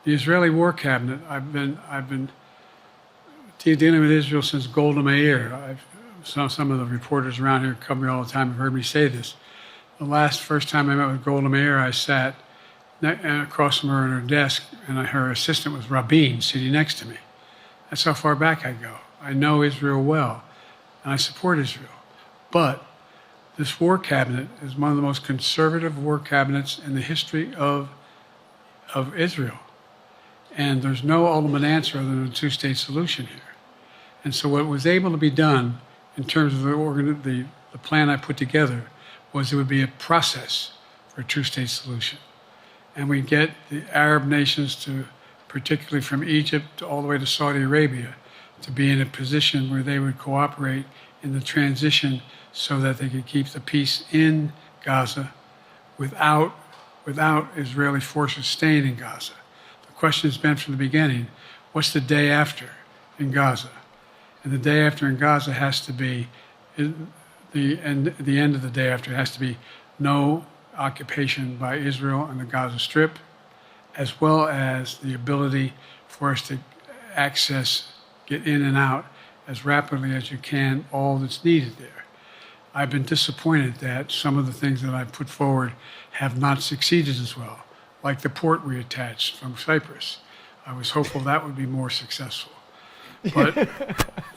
[SPEAKER 1] The Israeli War Cabinet, I've been dealing with Israel since Golda Meir. Some of the reporters around here cover me all the time have heard me say this. The first time I met with Golda Meir, I sat across from her at her desk, and her assistant was Rabin sitting next to me. That's how far back I go. I know Israel well, and I support Israel. But this war cabinet is one of the most conservative war cabinets in the history of Israel. And there's no ultimate answer other than a two-state solution here. And so what was able to be done in terms of the plan I put together was it would be a process for a two-state solution. And we get the Arab nations to, particularly from Egypt all the way to Saudi Arabia, to be in a position where they would cooperate in the transition so that they could keep the peace in Gaza without Israeli forces staying in Gaza. The question has been from the beginning, what's the day after in Gaza? And the day after in Gaza has to be, the end of the day after has to be no occupation by Israel on the Gaza Strip, as well as the ability for us to get in and out as rapidly as you can, all that's needed there. I've been disappointed that some of the things that I've put forward have not succeeded as well, like the port we attached from Cyprus. I was hopeful that would be more successful. But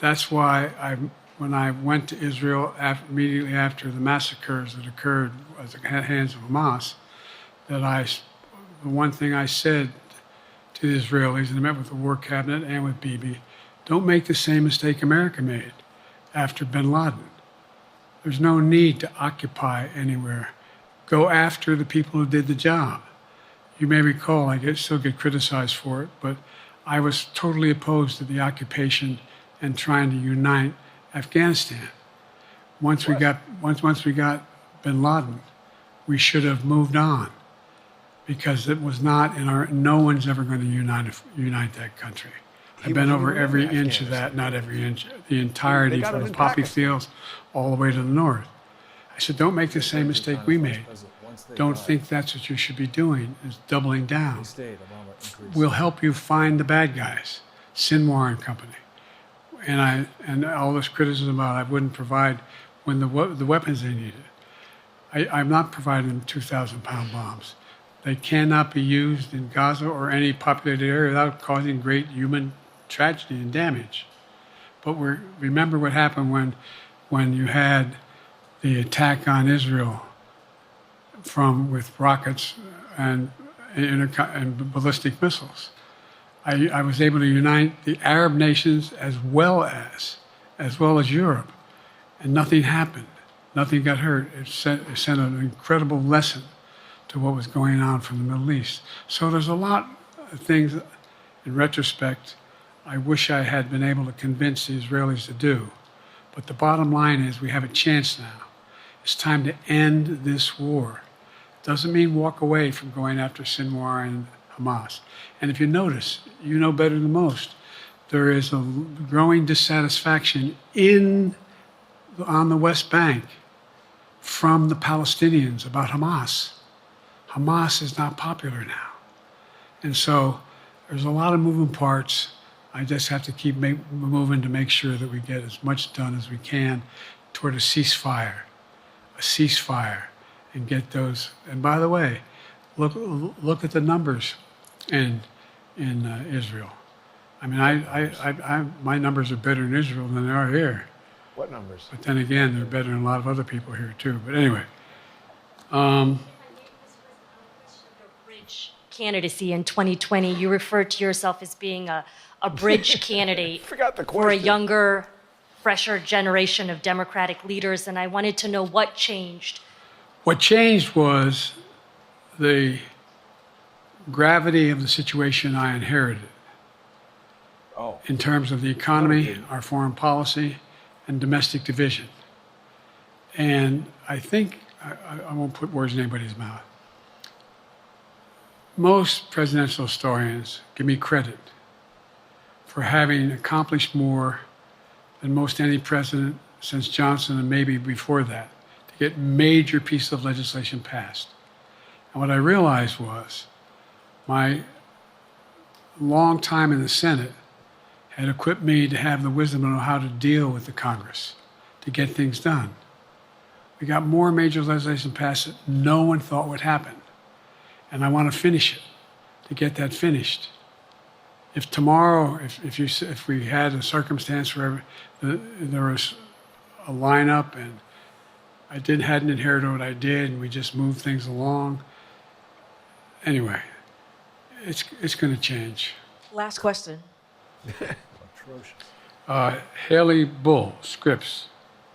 [SPEAKER 1] that's why when I went to Israel immediately after the massacres that occurred at the hands of Hamas, the one thing I said to the Israelis, and I met with the War Cabinet and with Bibi, don't make the same mistake America made after bin Laden. There's no need to occupy anywhere. Go after the people who did the job. You may recall, I still get criticized for it, but I was totally opposed to the occupation and trying to unite Afghanistan. Once we got bin Laden, we should have moved on, because it was not no one's ever going to unite that country. I've been over every inch of that, not every inch, the entirety from the poppy fields all the way to the north. I said, don't make the same mistake we made. Don't think that's what you should be doing, is doubling down. We'll help you find the bad guys, Sinwar and company. And all this criticism about I wouldn't provide when the weapons they needed. I'm not providing them 2,000-pound bombs. They cannot be used in Gaza or any populated area without causing great human tragedy and damage. But remember what happened when you had the attack on Israel with rockets and ballistic missiles. I was able to unite the Arab nations as well as Europe, and nothing happened. Nothing got hurt. It sent an incredible lesson to what was going on from the Middle East. So there's a lot of things, in retrospect, I wish I had been able to convince the Israelis to do. But the bottom line is we have a chance now. It's time to end this war. Doesn't mean walk away from going after Sinwar and Hamas. And if you notice, you know better than most, there is a growing dissatisfaction on the West Bank from the Palestinians about Hamas. Hamas is not popular now. And so there's a lot of moving parts. I just have to keep moving to make sure that we get as much done as we can toward a ceasefire, and get those. And by the way, look at the numbers in Israel. I mean, my numbers are better in Israel than they are here.
[SPEAKER 4] What numbers?
[SPEAKER 1] But then again, they're better than a lot of other people here too. But anyway.
[SPEAKER 11] Bridge candidacy in 2020. You referred to yourself as being a bridge candidate
[SPEAKER 4] Forgot the
[SPEAKER 11] for a
[SPEAKER 4] question.
[SPEAKER 11] younger, fresher generation of Democratic leaders, and I wanted to know what changed.
[SPEAKER 1] What changed was the gravity of the situation I inherited in terms of the economy, our foreign policy, and domestic division. And I think, I won't put words in anybody's mouth. Most presidential historians give me credit for having accomplished more than most any president since Johnson and maybe before that to get major pieces of legislation passed. And what I realized was my long time in the Senate had equipped me to have the wisdom to know how to deal with the Congress to get things done. We got more major legislation passed that no one thought would happen. And I want to finish it, to get that finished. If tomorrow, if we had a circumstance where there was a lineup and I hadn't inherited what I did and we just moved things along, anyway, it's going to change.
[SPEAKER 12] Last question.
[SPEAKER 1] Haley Bull, Scripps.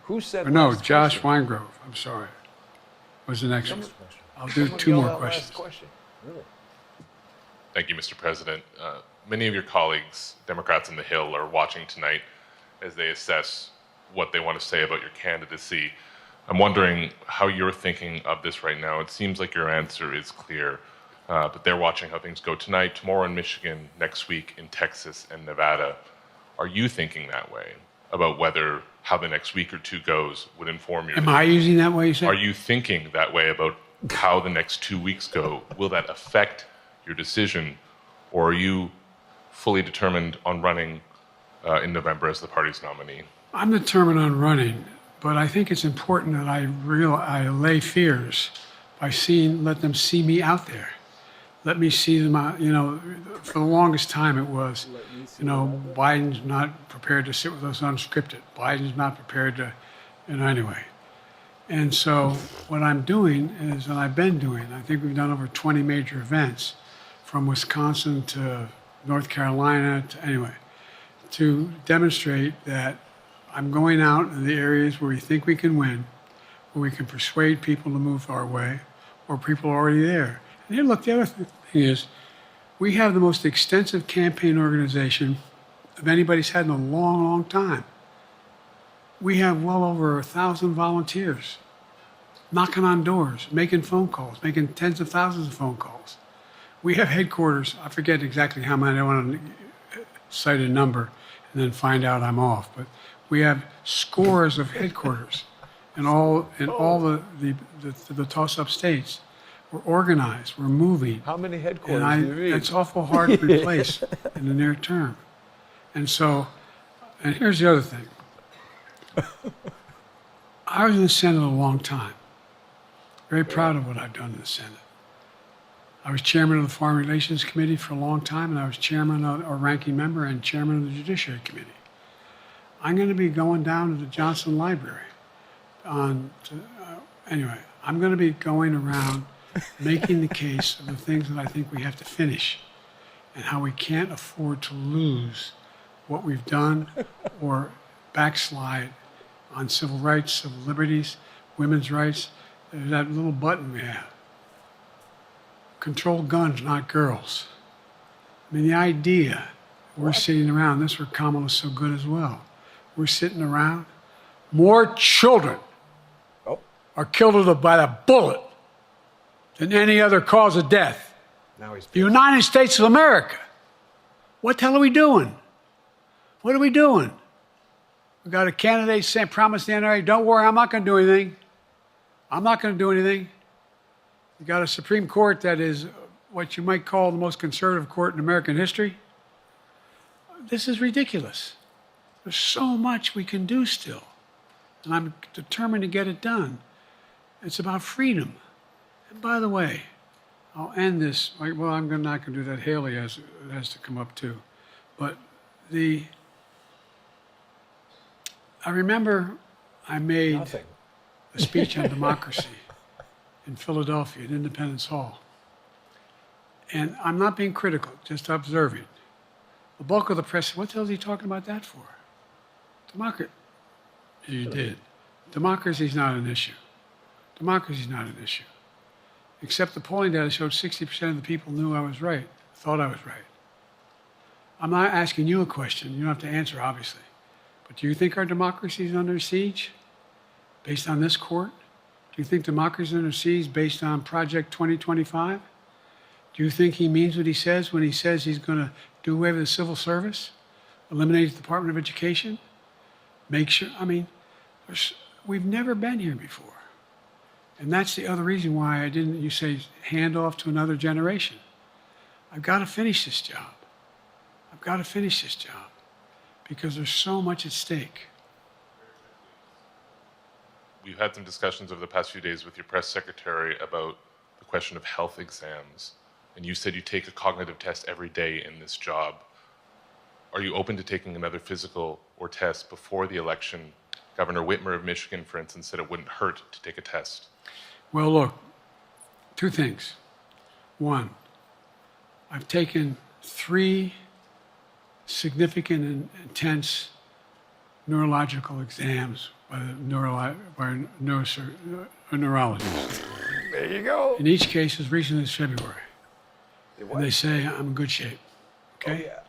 [SPEAKER 4] Who said?
[SPEAKER 1] Or no,
[SPEAKER 4] last
[SPEAKER 1] Josh
[SPEAKER 4] question?
[SPEAKER 1] Weingrove. I'm sorry. Was the next one. I'll do two more questions.
[SPEAKER 4] Really?
[SPEAKER 13] Thank you, Mr. President. Many of your colleagues, Democrats on the Hill, are watching tonight as they assess what they want to say about your candidacy. I'm wondering how you're thinking of this right now. It seems like your answer is clear, but they're watching how things go tonight, tomorrow in Michigan, next week in Texas and Nevada. Are you thinking that way about how the next week or two goes would inform your...
[SPEAKER 1] Am I using that way, you say?
[SPEAKER 13] Are you thinking that way about how the next 2 weeks go? Will that affect your decision, or are you fully determined on running in November as the party's nominee?
[SPEAKER 1] I'm determined on running, but I think it's important that I allay fears by let them see me out there. Let me see them out, for the longest time it was, Biden's not prepared to sit with us unscripted. Biden's not prepared to, anyway. And so what I'm doing is, and I've been doing, I think we've done over 20 major events from Wisconsin to North Carolina to demonstrate that I'm going out in the areas where we think we can win, where we can persuade people to move our way, or people are already there. And then look, the other thing is, we have the most extensive campaign organization of anybody's had in a long, long time. We have well over 1,000 volunteers knocking on doors, making phone calls, making tens of thousands of phone calls. We have headquarters, I forget exactly how many, I don't want to cite a number and then find out I'm off, but we have scores of headquarters in all the toss-up states. We're organized, we're moving.
[SPEAKER 4] How many headquarters do you need?
[SPEAKER 1] It's awful hard to replace in the near term. And here's the other thing. I was in the Senate a long time. Very proud of what I've done in the Senate. I was chairman of the Foreign Relations Committee for a long time, and I was chairman or ranking member and chairman of the Judiciary Committee. I'm going to be going down to the Johnson Library. I'm going to be going around making the case of the things that I think we have to finish and how we can't afford to lose what we've done or backslide on civil rights, civil liberties, women's rights. There's that little button we have. Control guns, not girls. I mean, the idea we're sitting around, this is where Kamala's so good as well. We're sitting around. More children are killed by the bullet than any other cause of death. The United States of America. What the hell are we doing? What are we doing? We got a candidate saying, promise the NRA, don't worry, I'm not going to do anything. I'm not going to do anything. You got a Supreme Court that is what you might call the most conservative court in American history. this is ridiculous. There's so much we can do still, and I'm determined to get it done. It's about freedom. And by the way, I'll end this. Well, I'm not going to do that. Haley has to come up too. But I remember I made a speech on democracy in Philadelphia at Independence Hall. And I'm not being critical, just observing. The bulk of the press said, what the hell is he talking about that for? Democracy. You did. Democracy is not an issue. Democracy is not an issue. Except the polling data showed 60% of the people knew I was right, thought I was right. I'm not asking you a question. You don't have to answer, obviously. But do you think our democracy is under siege based on this court? Do you think democracy is under siege based on Project 2025? Do you think he means what he says when he says he's going to do away with the civil service, eliminate the Department of Education, make sure, we've never been here before. And that's the other reason why you say, hand off to another generation. I've got to finish this job. I've got to finish this job because there's so much at stake.
[SPEAKER 13] We've had some discussions over the past few days with your press secretary about the question of health exams. And you said you take a cognitive test every day in this job. Are you open to taking another physical or test before the election? Governor Whitmer of Michigan, for instance, said it wouldn't hurt to take a test.
[SPEAKER 1] Well, look, two things. One, I've taken 3 significant and intense neurological exams by a neurologist.
[SPEAKER 4] There you go.
[SPEAKER 1] In each case, as recently as February. And they say I'm in good shape, okay?
[SPEAKER 4] Oh, yeah.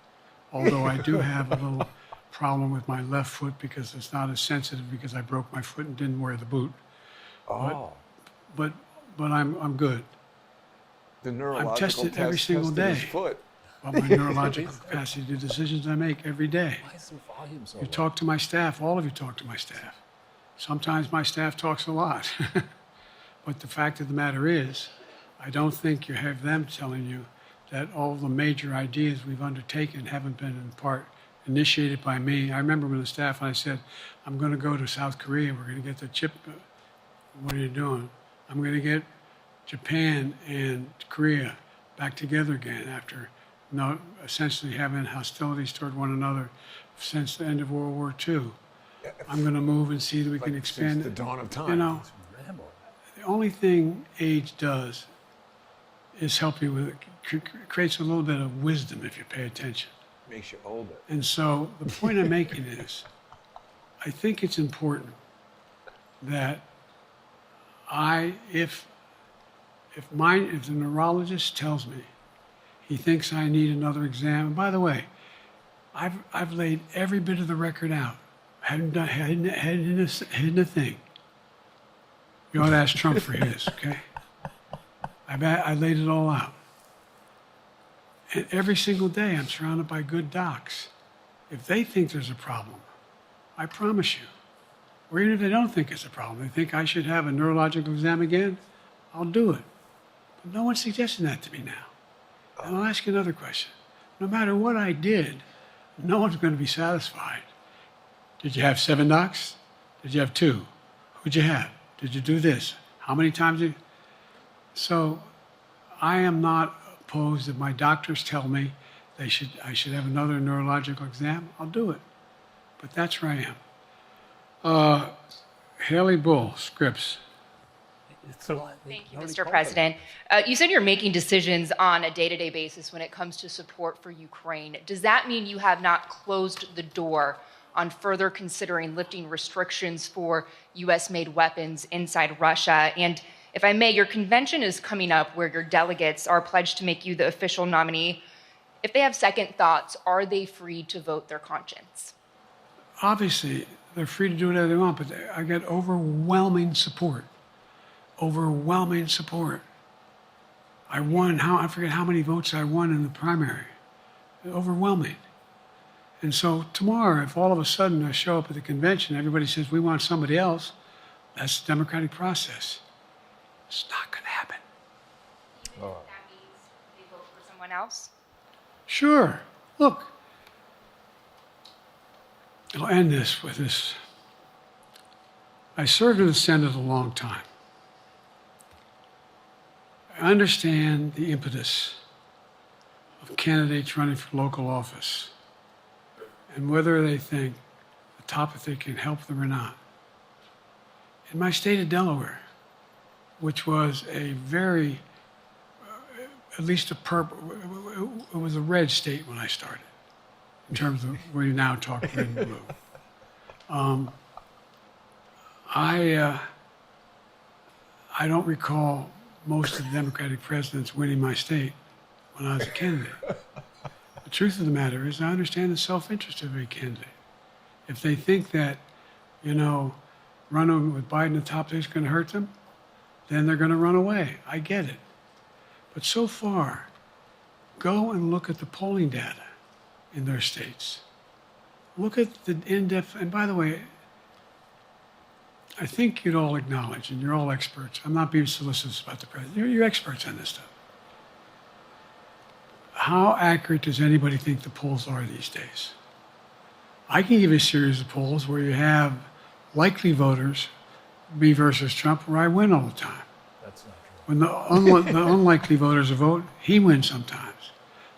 [SPEAKER 1] Although I do have a little problem with my left foot because it's not as sensitive because I broke my foot and didn't wear the boot.
[SPEAKER 4] Oh.
[SPEAKER 1] But I'm good.
[SPEAKER 4] The neurological
[SPEAKER 1] I'm tested every single
[SPEAKER 4] tested his
[SPEAKER 1] day
[SPEAKER 4] foot.
[SPEAKER 1] about my neurological capacity to do decisions I make every day.
[SPEAKER 7] Why is the volume so
[SPEAKER 1] You
[SPEAKER 7] low?
[SPEAKER 1] talk to my staff, all of you talk to my staff. Sometimes my staff talks a lot. But the fact of the matter is, I don't think you have them telling you that all the major ideas we've undertaken haven't been in part initiated by me. I remember when the staff and I said, I'm going to go to South Korea, we're going to get the chip. What are you doing? I'm going to get Japan and Korea back together again after essentially having hostilities toward one another since the end of World War II. I'm going to move and see that we can expand
[SPEAKER 4] Since the dawn of time.
[SPEAKER 1] You know, the only thing age does is help you with it, creates a little bit of wisdom if you pay attention.
[SPEAKER 4] Makes you older.
[SPEAKER 1] And so the point I'm making is, I think it's important that if the neurologist tells me he thinks I need another exam, and by the way, I've laid every bit of the record out. Hadn't hidden a thing. You ought to ask Trump for his, okay? I laid it all out. And every single day I'm surrounded by good docs. If they think there's a problem, I promise you, or even if they don't think it's a problem, they think I should have a neurological exam again, I'll do it. But no one's suggesting that to me now. And I'll ask you another question. No matter what I did, no one's going to be satisfied. Did you have 7 docs? Did you have 2? Who'd you have? Did you do this? How many times did you? So I am not opposed. If my doctors tell me I should have another neurological exam, I'll do it. But that's where I am. Haley Bull, Scripps.
[SPEAKER 12] Thank you, Mr. President. You said you're making decisions on a day-to-day basis when it comes to support for Ukraine. Does that mean you have not closed the door on further considering lifting restrictions for U.S.-made weapons inside Russia? And if I may, your convention is coming up where your delegates are pledged to make you the official nominee. If they have second thoughts, are they free to vote their conscience?
[SPEAKER 1] Obviously, they're free to do whatever they want, but I get overwhelming support. Overwhelming support. I won, I forget how many votes I won in the primary. Overwhelming. And so tomorrow, if all of a sudden I show up at the convention, everybody says, we want somebody else, that's the democratic process. It's not going to happen.
[SPEAKER 12] Even if that means they vote for someone else?
[SPEAKER 1] Sure. Look, I'll end this with this. I served in the Senate a long time. I understand the impetus of candidates running for local office and whether they think the topic can help them or not. In my state of Delaware, which was a very, at least it was a red state when I started, in terms of where you now talk red and blue. I don't recall most of the Democratic presidents winning my state when I was a candidate. The truth of the matter is I understand the self-interest of a candidate. If they think that, running with Biden at the top is going to hurt them, then they're going to run away. I get it. But so far, go and look at the polling data in their states. Look at the in-depth, and by the way, I think you'd all acknowledge, and you're all experts. I'm not being solicitous about the president. You're experts on this stuff. How accurate does anybody think the polls are these days? I can give you a series of polls where you have likely voters, me versus Trump, where I win all the time.
[SPEAKER 7] That's not true.
[SPEAKER 1] When the unlikely voters vote, he wins sometimes.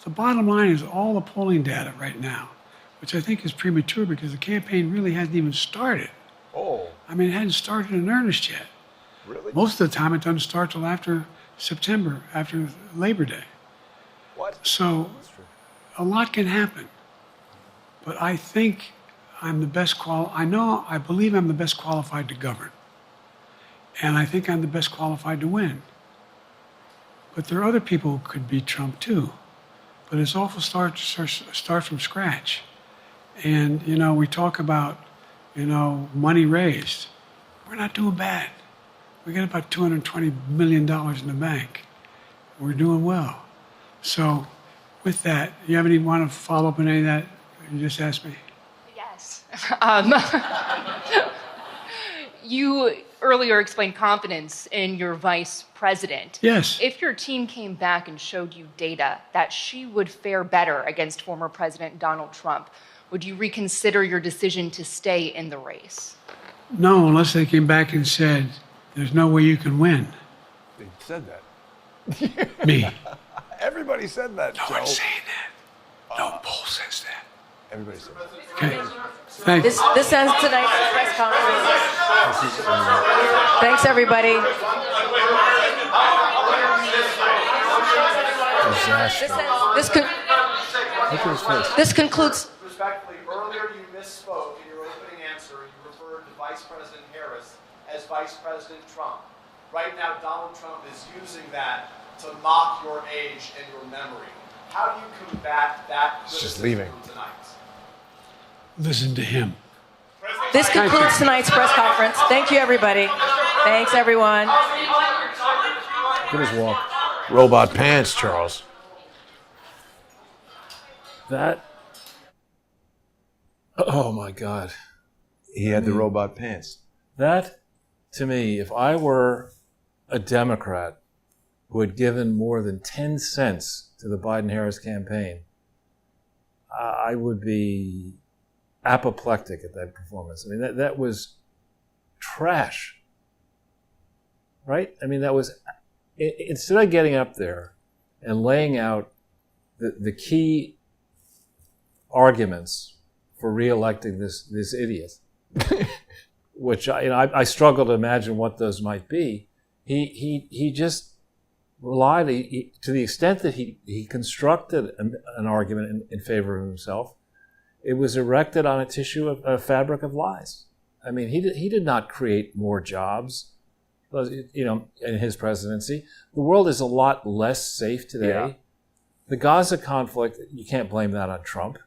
[SPEAKER 1] The bottom line is all the polling data right now, which I think is premature because the campaign really hasn't even started.
[SPEAKER 4] Oh.
[SPEAKER 1] I mean, it hadn't started in earnest yet.
[SPEAKER 4] Really?
[SPEAKER 1] Most of the time, it doesn't start till after September, after Labor Day.
[SPEAKER 4] What?
[SPEAKER 1] So, a lot can happen. But I think I'm the best I believe I'm the best qualified to govern. And I think I'm the best qualified to win. But there are other people who could beat Trump too. But it's awful start from scratch. And, we talk about, money raised. We're not doing bad. We got about $220 million in the bank. We're doing well. So with that, you have want to follow up on any of that you just asked me?
[SPEAKER 12] Yes. You earlier explained confidence in your vice president.
[SPEAKER 1] Yes.
[SPEAKER 12] If your team came back and showed you data that she would fare better against former President Donald Trump, would you reconsider your decision to stay in the race?
[SPEAKER 1] No, unless they came back and said, there's no way you can win.
[SPEAKER 4] They said that.
[SPEAKER 1] Me.
[SPEAKER 4] Everybody said that,
[SPEAKER 1] No
[SPEAKER 4] Joe.
[SPEAKER 1] one's saying that. No poll says that.
[SPEAKER 4] Everybody said that.
[SPEAKER 1] Okay. Thank you.
[SPEAKER 14] This ends tonight's press conference. Thanks, everybody. This concludes.
[SPEAKER 15] Respectfully, earlier you misspoke in your opening answer. You referred to Vice President Harris as Vice President Trump. Right now, Donald Trump is using that to mock your age and your memory. How do you combat that criticism tonight?
[SPEAKER 1] Listen to him.
[SPEAKER 14] This concludes tonight's press conference. Thank you, everybody. Thanks, everyone.
[SPEAKER 4] Good as walk. Robot pants, Charles.
[SPEAKER 7] That. Oh my God.
[SPEAKER 4] He had the robot pants.
[SPEAKER 7] That, to me, if I were a Democrat who had given more than 10 cents to the Biden-Harris campaign, I would be apoplectic at that performance. I mean, that was trash, right? I mean, that was, instead of getting up there and laying out the key arguments for re-electing this idiot, which I struggle to imagine what those might be, he just relied, to the extent that he constructed an argument in favor of himself, it was erected on a tissue of a fabric of lies. I mean, he did not create more jobs, in his presidency. The world is a lot less safe today.
[SPEAKER 4] Yeah.
[SPEAKER 7] The Gaza conflict, you can't blame that on Trump.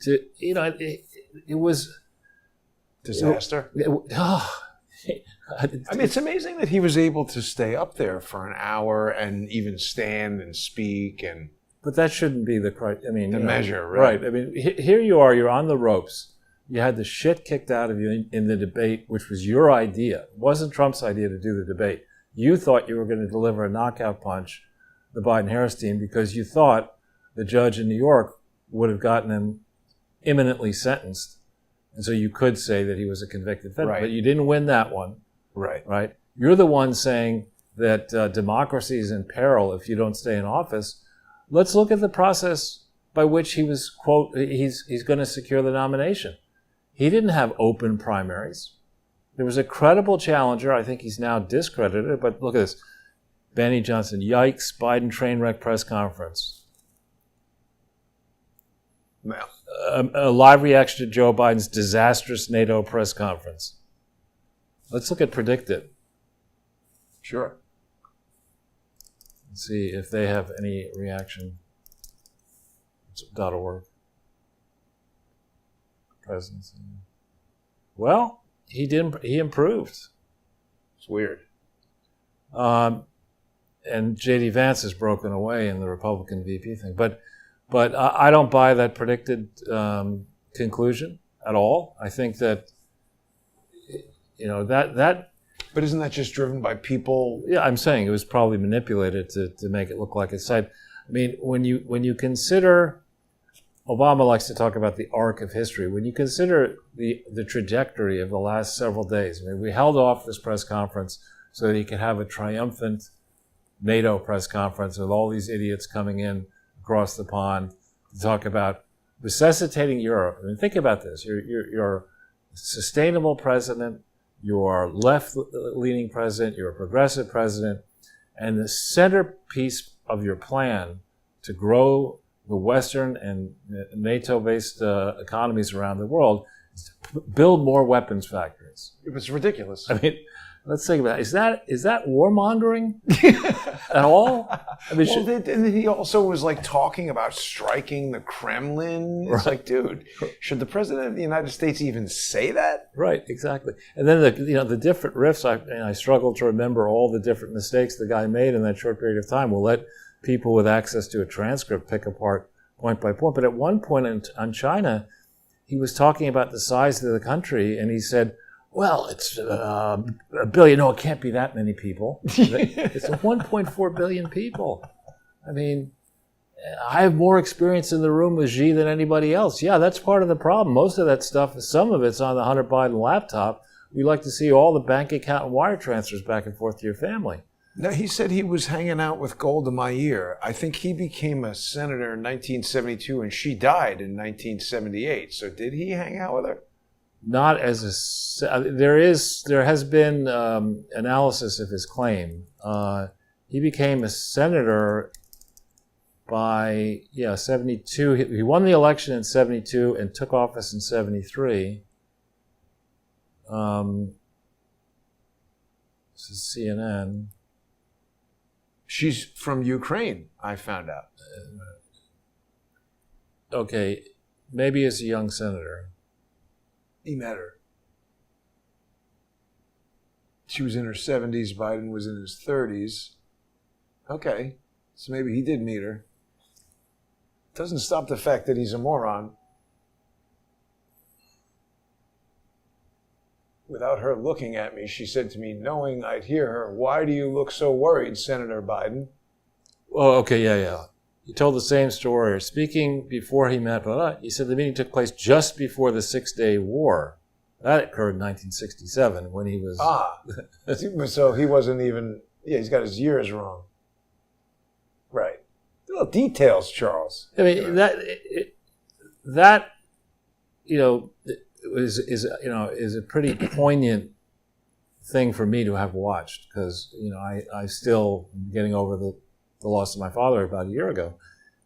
[SPEAKER 7] It was
[SPEAKER 4] disaster. I mean, it's amazing that he was able to stay up there for an hour and even stand and speak and.
[SPEAKER 7] But that shouldn't be the
[SPEAKER 4] measure, right?
[SPEAKER 7] Right. I mean, here you are. You're on the ropes. You had the shit kicked out of you in the debate, which was your idea. It wasn't Trump's idea to do the debate. You thought you were going to deliver a knockout punch, the Biden-Harris team, because you thought the judge in New York would have gotten him imminently sentenced. And so you could say that he was a convicted felon,
[SPEAKER 4] Right.
[SPEAKER 7] but you didn't win that one.
[SPEAKER 4] Right.
[SPEAKER 7] Right? You're the one saying that democracy is in peril if you don't stay in office. Let's look at the process by which he was, quote, he's going to secure the nomination. He didn't have open primaries. There was a credible challenger. I think he's now discredited, but look at this. Benny Johnson, yikes, Biden train wreck press conference.
[SPEAKER 4] Well,
[SPEAKER 7] A live reaction to Joe Biden's disastrous NATO press conference. Let's look at Predicted.
[SPEAKER 4] sure.
[SPEAKER 7] Let's see if they have any reaction. .org. Presidency. Well, he improved.
[SPEAKER 4] It's weird.
[SPEAKER 7] And J.D. Vance has broken away in the Republican VP thing. But I don't buy that predicted conclusion at all. I think that, that.
[SPEAKER 4] But isn't that just driven by people?
[SPEAKER 7] Yeah, I'm saying it was probably manipulated to make it look like it's said. I mean, when you consider, Obama likes to talk about the arc of history. When you consider the trajectory of the last several days, I mean, we held off this press conference so that he could have a triumphant NATO press conference with all these idiots coming in across the pond to talk about resuscitating Europe. I mean, think about this. You're a sustainable president. You're a left-leaning president. You're a progressive president. And the centerpiece of your plan to grow the Western and NATO-based economies around the world is to build more weapons factories.
[SPEAKER 4] It was ridiculous.
[SPEAKER 7] I mean, let's think about it. Is that warmongering at all? I mean,
[SPEAKER 4] and he also was like talking about striking the Kremlin. It's like, dude, should the president of the United States even say that?
[SPEAKER 7] Right, exactly. And then the different riffs. I struggle to remember all the different mistakes the guy made in that short period of time. We'll let people with access to a transcript pick apart point by point. But at one point on China, he was talking about the size of the country, and he said, well, it's a billion. No, it can't be that many people. It's 1.4 billion people. I mean, I have more experience in the room with Xi than anybody else. Yeah, that's part of the problem. Most of that stuff, some of it's on the Hunter Biden laptop. We like to see all the bank account and wire transfers back and forth to your family.
[SPEAKER 4] No, he said he was hanging out with Golda Meir. I think he became a senator in 1972 and she died in 1978. So did he hang out with her?
[SPEAKER 7] Not as there has been analysis of his claim. He became a senator by 72. He won the election in 72 and took office in 73. This is CNN.
[SPEAKER 4] She's from Ukraine, I found out.
[SPEAKER 7] Okay, maybe as a young senator.
[SPEAKER 4] He met her. She was in her 70s. Biden was in his 30s. Okay, so maybe he did meet her. Doesn't stop the fact that he's a moron. Without her looking at me, she said to me, knowing I'd hear her, "Why do you look so worried, Senator Biden?"
[SPEAKER 7] Oh, okay, yeah. He told the same story. Speaking before he met, he said the meeting took place just before the 6-Day War. That occurred in 1967 when he was...
[SPEAKER 4] So he wasn't even... Yeah, he's got his years wrong. Right. Little details, Charles.
[SPEAKER 7] I mean, is a pretty poignant thing for me to have watched because, I still am getting over the loss of my father about a year ago.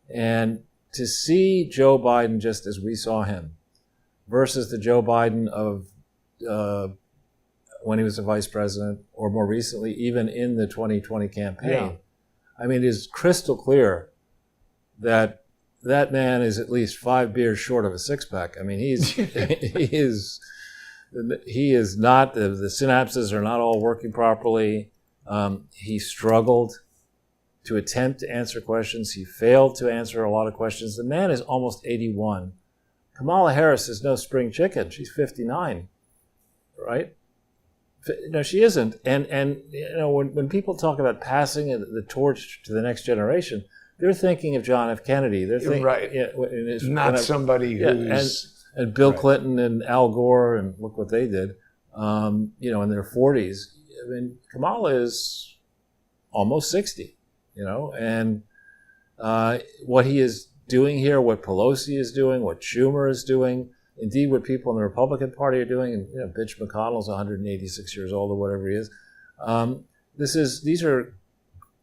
[SPEAKER 7] And to see Joe Biden just as we saw him versus the Joe Biden of when he was a vice president or more recently, even in the 2020 campaign,
[SPEAKER 4] yeah.
[SPEAKER 7] I mean, it is crystal clear that man is at least 5 beers short of a six-pack. I mean, he is not, the synapses are not all working properly. He struggled to attempt to answer questions. He failed to answer a lot of questions. The man is almost 81. Kamala Harris is no spring chicken. She's 59, right? No, she isn't. And when people talk about passing the torch to the next generation, they're thinking of John F. Kennedy. They're thinking,
[SPEAKER 4] right.
[SPEAKER 7] Yeah,
[SPEAKER 4] not somebody who's
[SPEAKER 7] and Bill Clinton and Al Gore, and look what they did. In their 40s. I mean, Kamala is almost 60. And what he is doing here, what Pelosi is doing, what Schumer is doing, indeed what people in the Republican Party are doing, and Mitch McConnell's 186 years old or whatever he is. These are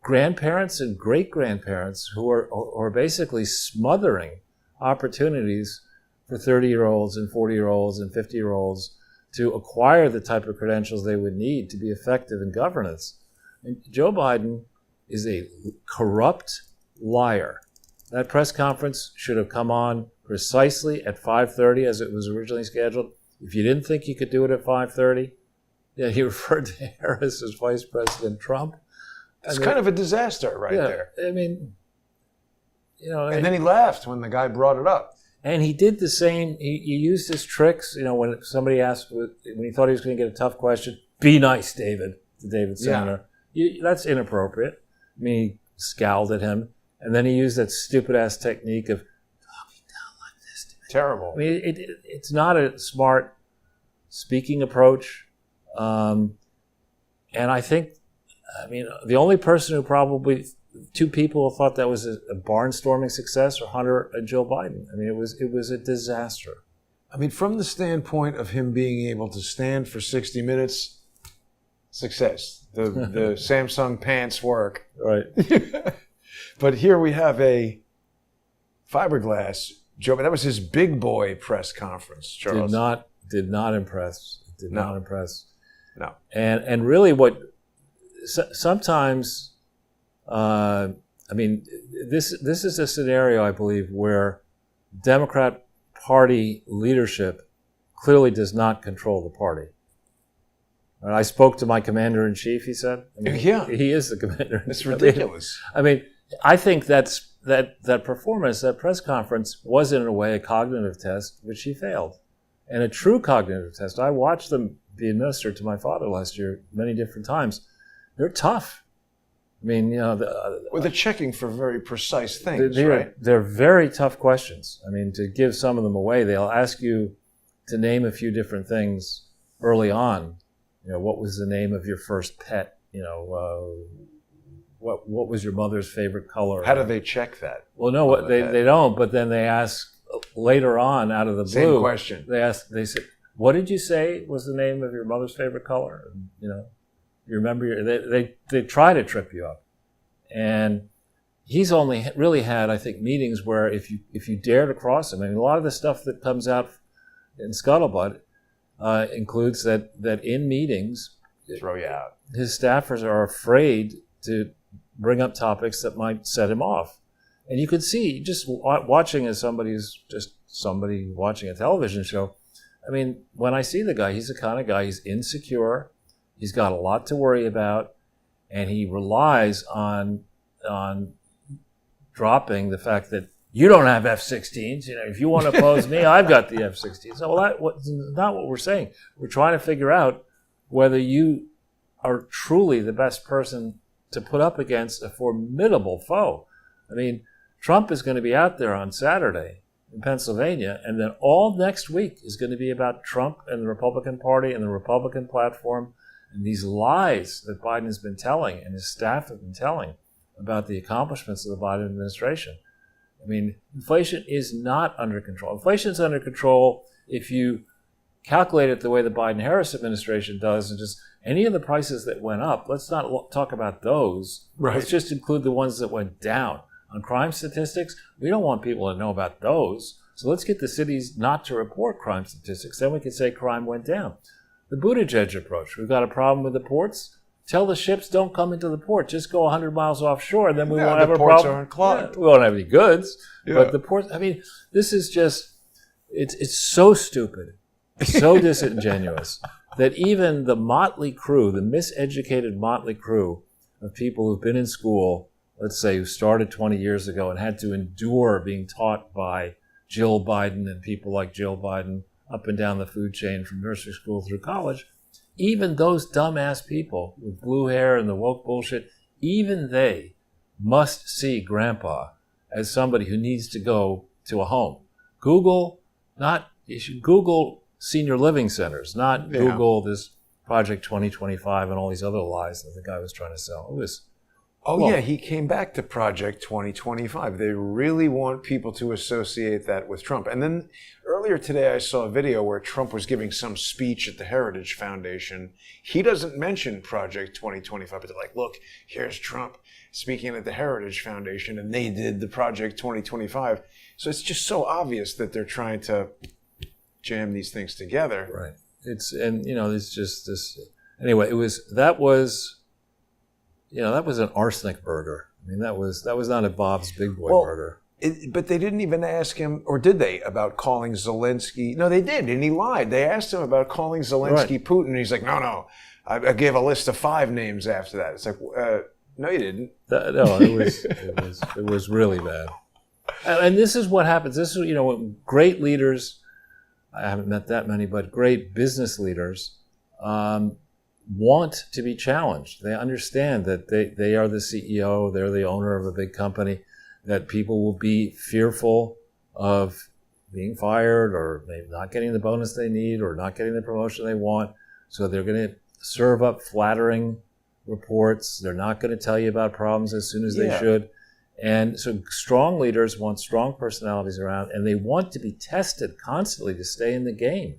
[SPEAKER 7] grandparents and great-grandparents who are basically smothering opportunities for 30-year-olds and 40-year-olds and 50-year-olds to acquire the type of credentials they would need to be effective in governance. And Joe Biden is a corrupt liar. That press conference should have come on precisely at 5:30 as it was originally scheduled. If you didn't think you could do it at 5:30, he referred to Harris as Vice President Trump.
[SPEAKER 4] It's kind of a disaster there.
[SPEAKER 7] I mean,
[SPEAKER 4] and then he laughed when the guy brought it up.
[SPEAKER 7] And he did the same. He used his tricks. When somebody asked, when he thought he was going to get a tough question, "Be nice, David," to David Senator. That's inappropriate. I mean, he scowled at him, and then he used that stupid-ass technique of talking down like this.
[SPEAKER 4] Terrible.
[SPEAKER 7] I mean, it's not a smart speaking approach. And I think, the only person who probably, two people who thought that was a barnstorming success are Hunter and Joe Biden. I mean, it was a disaster.
[SPEAKER 4] I mean, from the standpoint of him being able to stand for 60 minutes, success. The Samsung pants work.
[SPEAKER 7] Right.
[SPEAKER 4] But here we have a fiberglass Joe. That was his big boy press conference, Charles.
[SPEAKER 7] Did not impress. Not impress.
[SPEAKER 4] No.
[SPEAKER 7] And really what sometimes, this is a scenario, I believe, where Democrat Party leadership clearly does not control the party. And I spoke to my commander-in-chief, he said. He is the commander.
[SPEAKER 4] It's ridiculous.
[SPEAKER 7] I think that performance, that press conference, was in a way a cognitive test, which he failed. And a true cognitive test. I watched them be administered to my father last year many different times. They're tough. I mean,
[SPEAKER 4] they're checking for very precise things, right?
[SPEAKER 7] They're very tough questions. I mean, to give some of them away, they'll ask you to name a few different things early on. What was the name of your first pet? What was your mother's favorite color?
[SPEAKER 4] How do they check that?
[SPEAKER 7] Well, no, they don't. But then they ask later on, out of the blue.
[SPEAKER 4] Same question.
[SPEAKER 7] They said, "What did you say was the name of your mother's favorite color?" And, you remember, they try to trip you up. And he's only really had, I think, meetings where if you dare to cross him, a lot of the stuff that comes out in scuttlebutt includes that in meetings,
[SPEAKER 4] throw you out. His
[SPEAKER 7] staffers are afraid to bring up topics that might set him off. And you could see, just watching as somebody watching a television show, when I see the guy, he's the kind of guy, he's insecure, he's got a lot to worry about, and he relies on dropping the fact that you don't have F-16s. If you want to oppose me, I've got the F-16s. So that's not what we're saying. We're trying to figure out whether you are truly the best person to put up against a formidable foe. Trump is going to be out there on Saturday in Pennsylvania, and then all next week is going to be about Trump and the Republican Party and the Republican platform and these lies that Biden has been telling and his staff have been telling about the accomplishments of the Biden administration. Inflation is not under control. Inflation is under control if you calculate it the way the Biden-Harris administration does, and just any of the prices that went up, let's not talk about those.
[SPEAKER 4] Right.
[SPEAKER 7] Let's just include the ones that went down. On crime statistics, we don't want people to know about those. So let's get the cities not to report crime statistics. Then we can say crime went down. The Buttigieg approach. We've got a problem with the ports. Tell the ships don't come into the port. Just go 100 miles offshore, and then we won't have a problem.
[SPEAKER 4] The ports aren't clogged.
[SPEAKER 7] We won't have any goods. Yeah. But the ports, this is just, it's so stupid, so disingenuous, that even the motley crew, the miseducated motley crew of people who've been in school, let's say, who started 20 years ago and had to endure being taught by Jill Biden and people like Jill Biden up and down the food chain from nursery school through college, even those dumbass people with blue hair and the woke bullshit, even they must see Grandpa as somebody who needs to go to a home. Google, you should Google senior living centers, not Google this Project 2025 and all these other lies that the guy was trying to sell. It was.
[SPEAKER 4] Yeah, he came back to Project 2025. They really want people to associate that with Trump. And then earlier today, I saw a video where Trump was giving some speech at the Heritage Foundation. He doesn't mention Project 2025, but they're like, look, here's Trump speaking at the Heritage Foundation, and they did the Project 2025. So it's just so obvious that they're trying to jam these things together.
[SPEAKER 7] Right. It's just this. Anyway, that was an arsenic burger. I mean, that was not a Bob's Big Boy burger.
[SPEAKER 4] But they didn't even ask him, or did they, about calling Zelensky? No, they did, and he lied. They asked him about calling Zelensky Putin, and he's like, no, I gave a list of 5 names after that. It's like, no, you didn't.
[SPEAKER 7] No, it was really bad. And this is what happens. This is, when great leaders, I haven't met that many, but great business leaders want to be challenged. They understand that they are the CEO, they're the owner of a big company, that people will be fearful of being fired or maybe not getting the bonus they need or not getting the promotion they want. So they're going to serve up flattering reports. They're not going to tell you about problems as soon as they should. And so strong leaders want strong personalities around, and they want to be tested constantly to stay in the game.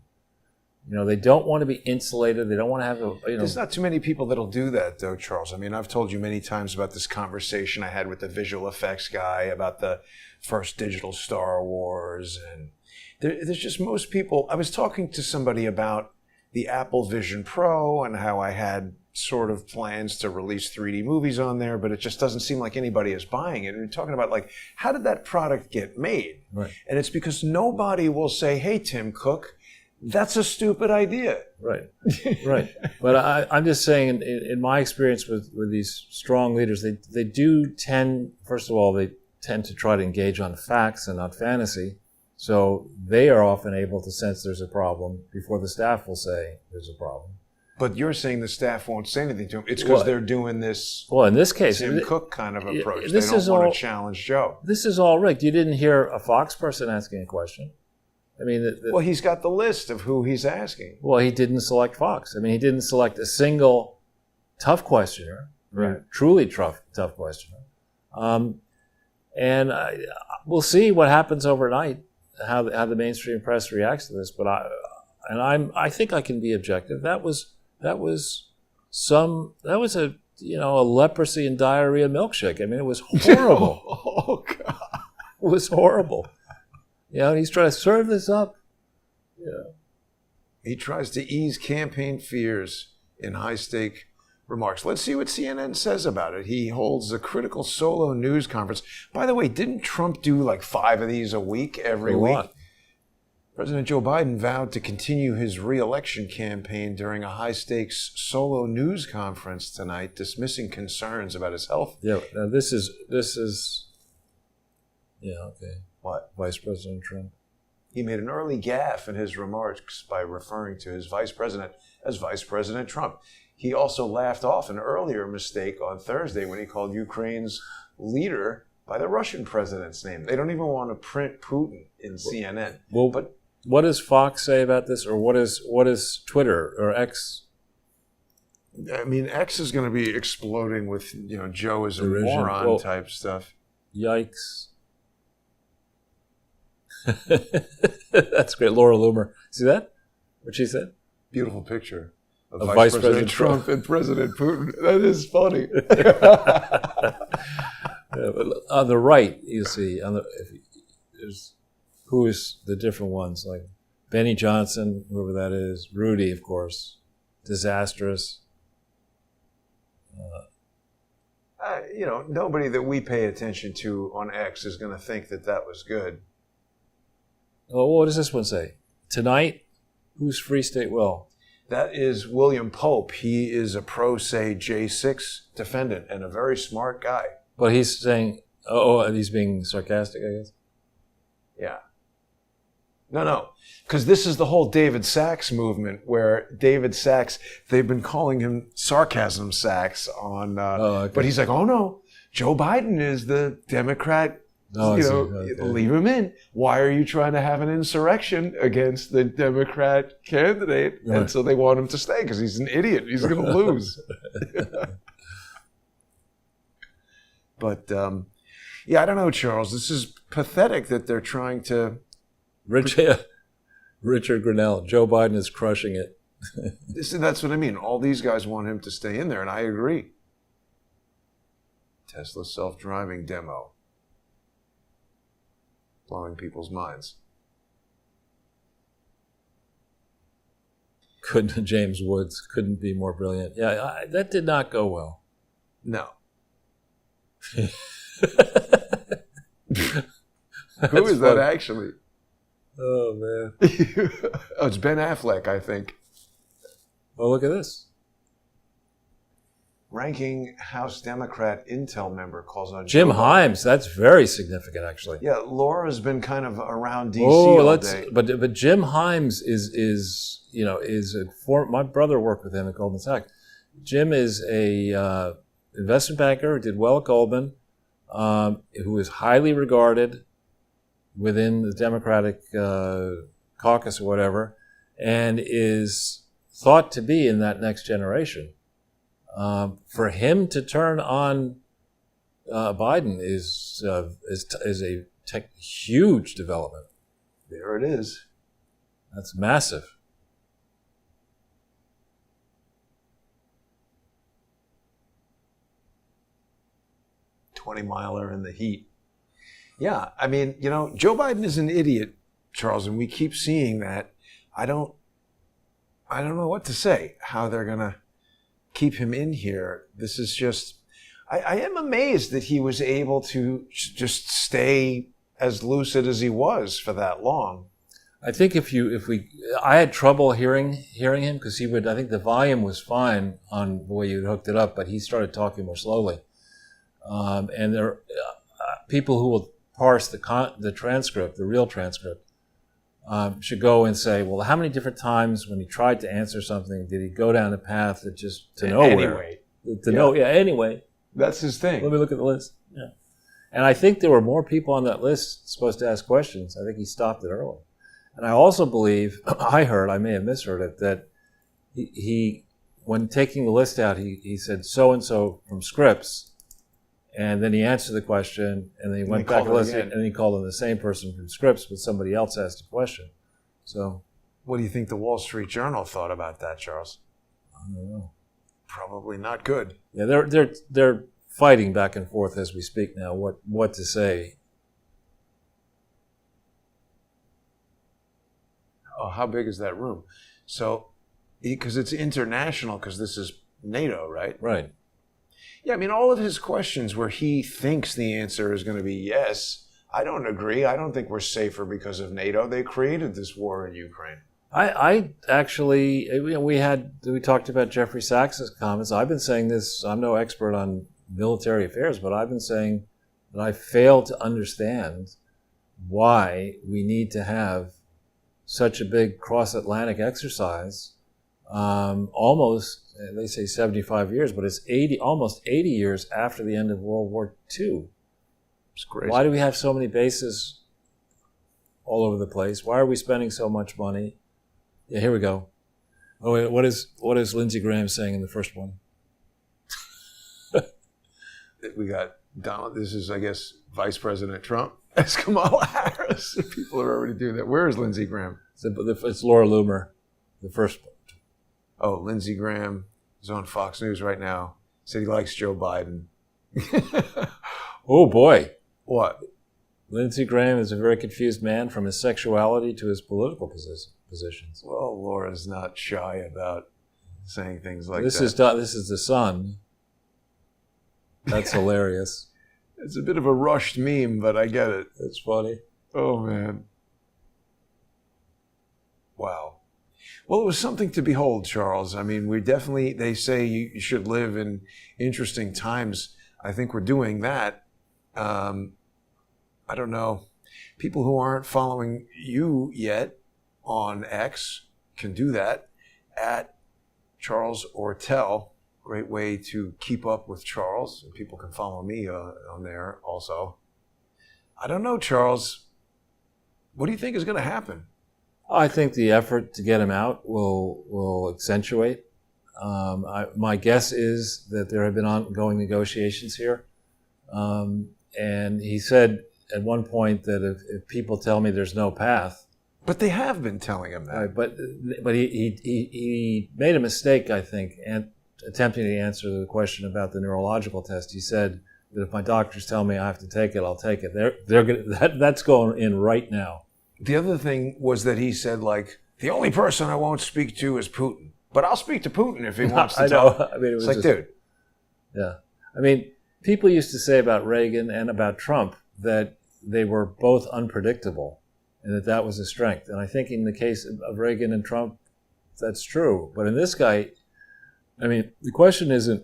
[SPEAKER 7] They don't want to be insulated. They don't want to have
[SPEAKER 4] There's not too many people that'll do that, though, Charles. I mean, I've told you many times about this conversation I had with the visual effects guy about the first digital Star Wars. And there's just most people. I was talking to somebody about the Apple Vision Pro and how I had sort of plans to release 3D movies on there, but it just doesn't seem like anybody is buying it. And we're talking about, like, how did that product get made?
[SPEAKER 7] Right.
[SPEAKER 4] And it's because nobody will say, hey, Tim Cook, that's a stupid idea.
[SPEAKER 7] Right. But I'm just saying, in my experience with these strong leaders, they do tend, first of all, they tend to try to engage on facts and not fantasy. So they are often able to sense there's a problem before the staff will say there's a problem.
[SPEAKER 4] But you're saying the staff won't say anything to him. It's because they're doing this
[SPEAKER 7] in this case,
[SPEAKER 4] Tim Cook kind of approach. They don't want to challenge Joe.
[SPEAKER 7] This is all rigged. You didn't hear a Fox person asking a question. I mean,
[SPEAKER 4] well, he's got the list of who he's asking.
[SPEAKER 7] Well, he didn't select Fox. I mean, he didn't select a single tough questioner,
[SPEAKER 4] right?
[SPEAKER 7] Truly tough questioner. And we'll see what happens overnight, how the mainstream press reacts to this. But I think I can be objective. That was a leprosy and diarrhea milkshake. I mean, it was horrible.
[SPEAKER 4] Oh God,
[SPEAKER 7] it was horrible. And he's trying to serve this up.
[SPEAKER 4] He tries to ease campaign fears in high-stake remarks. Let's see what CNN says about it. He holds a critical solo news conference. By the way, didn't Trump do like 5 of these a week every week? President Joe Biden vowed to continue his re-election campaign during a high-stakes solo news conference tonight, dismissing concerns about his health.
[SPEAKER 7] Yeah, now this is okay.
[SPEAKER 4] What?
[SPEAKER 7] Vice President Trump.
[SPEAKER 4] He made an early gaffe in his remarks by referring to his vice president as Vice President Trump. He also laughed off an earlier mistake on Thursday when he called Ukraine's leader by the Russian president's name. They don't even want to print Putin in CNN.
[SPEAKER 7] Well, but what does Fox say about this, or what is Twitter or X?
[SPEAKER 4] I mean, X is going to be exploding with Joe is a moron type stuff.
[SPEAKER 7] Yikes. That's great. Laura Loomer. See that? What she said?
[SPEAKER 4] Beautiful picture
[SPEAKER 7] of Vice President Trump
[SPEAKER 4] and President Putin. That is funny.
[SPEAKER 7] But on the right, you see, who is the different ones, like Benny Johnson, whoever that is, Rudy, of course, disastrous.
[SPEAKER 4] Nobody that we pay attention to on X is going to think that was good.
[SPEAKER 7] Oh, what does this one say? Tonight, who's Free State Will?
[SPEAKER 4] That is William Pope. He is a pro se J6 defendant and a very smart guy.
[SPEAKER 7] But he's saying, and he's being sarcastic, I guess?
[SPEAKER 4] Yeah. No. Because this is the whole David Sachs movement where David Sachs, they've been calling him Sarcasm Sachs on, but he's like, oh no, Joe Biden is the Democrat
[SPEAKER 7] Oh, I
[SPEAKER 4] you
[SPEAKER 7] see.
[SPEAKER 4] know,
[SPEAKER 7] Okay.
[SPEAKER 4] leave him in. Why are you trying to have an insurrection against the Democrat candidate?
[SPEAKER 7] Right.
[SPEAKER 4] And so they want him to stay because he's an idiot. He's going to lose. But yeah, I don't know, Charles. This is pathetic that they're trying to.
[SPEAKER 7] Richard Grinnell, Joe Biden is crushing it.
[SPEAKER 4] That's what I mean. All these guys want him to stay in there, and I agree. Tesla self-driving demo. Blowing people's minds.
[SPEAKER 7] James Woods couldn't be more brilliant. Yeah, that did not go well.
[SPEAKER 4] No. Who is that actually?
[SPEAKER 7] Oh, man.
[SPEAKER 4] Oh, it's Ben Affleck, I think.
[SPEAKER 7] Oh, look at this.
[SPEAKER 4] Ranking House Democrat Intel member calls on
[SPEAKER 7] Jim
[SPEAKER 4] Joe Biden.
[SPEAKER 7] Himes. That's very significant, actually.
[SPEAKER 4] Yeah, Laura's been kind of around D.C. all day.
[SPEAKER 7] But Jim Himes is my brother worked with him at Goldman Sachs. Jim is a investment banker who did well at Goldman, who is highly regarded within the Democratic caucus or whatever, and is thought to be in that next generation. For him to turn on Biden is a huge development.
[SPEAKER 4] There it is.
[SPEAKER 7] That's massive.
[SPEAKER 4] $20-miler in the heat. Yeah, I mean, Joe Biden is an idiot, Charles, and we keep seeing that. I don't know what to say, how they're going to keep him in here. This is just, I am amazed that he was able to just stay as lucid as he was for that long.
[SPEAKER 7] I think I had trouble hearing him because I think the volume was fine on the way you hooked it up, but he started talking more slowly. And there are people who will parse the transcript, the real transcript, should go and say, well, how many different times when he tried to answer something did he go down a path that just to nowhere? Anyway.
[SPEAKER 4] That's his thing.
[SPEAKER 7] Let me look at the list. Yeah. And I think there were more people on that list supposed to ask questions. I think he stopped it early. And I also believe, I may have misheard it, that he when taking the list out, he said so-and-so from Scripps, and then he answered the question, and then he went back to the list, and then he called in the same person from Scripps, but somebody else asked a question. So,
[SPEAKER 4] what do you think the Wall Street Journal thought about that, Charles?
[SPEAKER 7] I don't know.
[SPEAKER 4] Probably not good.
[SPEAKER 7] Yeah, they're fighting back and forth as we speak now, what to say.
[SPEAKER 4] Oh, how big is that room? So, because it's international, because this is NATO, right?
[SPEAKER 7] Right.
[SPEAKER 4] Yeah, I mean, all of his questions where he thinks the answer is going to be yes, I don't agree. I don't think we're safer because of NATO. They created this war in Ukraine.
[SPEAKER 7] I actually, we talked about Jeffrey Sachs's comments. I've been saying this, I'm no expert on military affairs, but I've been saying that I fail to understand why we need to have such a big cross-Atlantic exercise, almost, they say 75 years, but it's almost 80 years after the end of World War II.
[SPEAKER 4] It's crazy.
[SPEAKER 7] Why do we have so many bases all over the place? Why are we spending so much money? Yeah, here we go. Oh, wait, what is Lindsey Graham saying in the first one?
[SPEAKER 4] We got Donald, this is, I guess, Vice President Trump. That's Kamala Harris. People are already doing that. Where is Lindsey Graham?
[SPEAKER 7] It's Laura Loomer, the first one.
[SPEAKER 4] Oh, Lindsey Graham is on Fox News right now. Said he likes Joe Biden.
[SPEAKER 7] Oh, boy.
[SPEAKER 4] What?
[SPEAKER 7] Lindsey Graham is a very confused man from his sexuality to his political positions.
[SPEAKER 4] Well, Laura's not shy about saying things like
[SPEAKER 7] this
[SPEAKER 4] that.
[SPEAKER 7] This is the Sun. That's hilarious.
[SPEAKER 4] It's a bit of a rushed meme, but I get it.
[SPEAKER 7] It's funny.
[SPEAKER 4] Oh, man. Wow. Well, it was something to behold, Charles. I mean, they say you should live in interesting times. I think we're doing that. I don't know. People who aren't following you yet on X can do that at Charles Ortel. Great way to keep up with Charles. People can follow me on there also. I don't know, Charles. What do you think is going to happen?
[SPEAKER 7] I think the effort to get him out will accentuate. My guess is that there have been ongoing negotiations here. And he said at one point that if people tell me there's no path.
[SPEAKER 4] But they have been telling him that.
[SPEAKER 7] But he made a mistake, I think, attempting to answer the question about the neurological test. He said that if my doctors tell me I have to take it, I'll take it. That's going in right now.
[SPEAKER 4] The other thing was that he said, like, the only person I won't speak to is Putin. But I'll speak to Putin if he wants to talk.
[SPEAKER 7] I mean, it was
[SPEAKER 4] it's like, dude.
[SPEAKER 7] Yeah. I mean, people used to say about Reagan and about Trump that they were both unpredictable and that was a strength. And I think in the case of Reagan and Trump, that's true. But in this guy, I mean, the question isn't...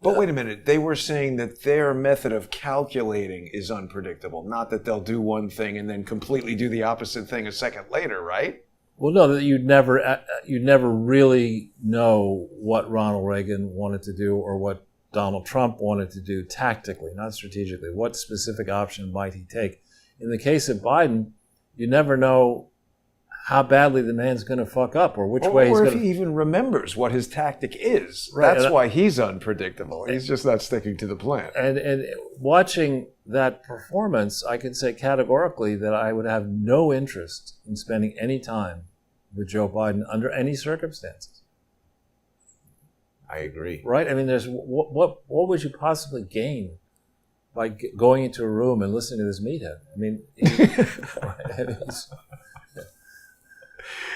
[SPEAKER 4] But wait a minute. They were saying that their method of calculating is unpredictable, not that they'll do one thing and then completely do the opposite thing a second later, right?
[SPEAKER 7] Well, no, that you'd never really know what Ronald Reagan wanted to do or what Donald Trump wanted to do tactically, not strategically. What specific option might he take? In the case of Biden, you never know how badly the man's going to fuck up or which way he's going to...
[SPEAKER 4] Or if he even remembers what his tactic is.
[SPEAKER 7] Right.
[SPEAKER 4] That's why he's unpredictable. He's just not sticking to the plan.
[SPEAKER 7] And watching that performance, I can say categorically that I would have no interest in spending any time with Joe Biden under any circumstances.
[SPEAKER 4] I agree.
[SPEAKER 7] Right? I mean, there's what would you possibly gain by going into a room and listening to this meathead? I mean,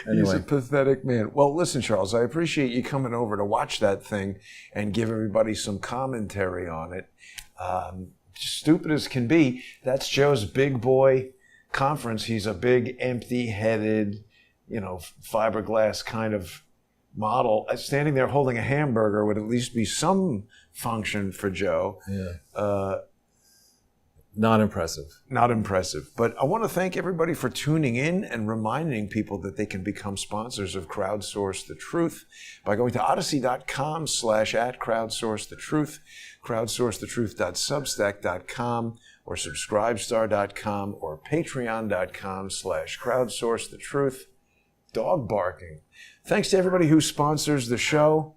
[SPEAKER 7] anyway.
[SPEAKER 4] He's a pathetic man. Well, listen, Charles, I appreciate you coming over to watch that thing and give everybody some commentary on it. Stupid as can be, that's Joe's big boy conference. He's a big, empty-headed, fiberglass kind of model. Standing there holding a hamburger would at least be some function for Joe.
[SPEAKER 7] Yeah. Not impressive.
[SPEAKER 4] Not impressive. But I want to thank everybody for tuning in and reminding people that they can become sponsors of Crowdsource the Truth by going to odyssey.com/@crowdsourcethetruth, crowdsourcethetruth.substack.com, or subscribestar.com, or patreon.com/crowdsourcethetruth. Dog barking. Thanks to everybody who sponsors the show.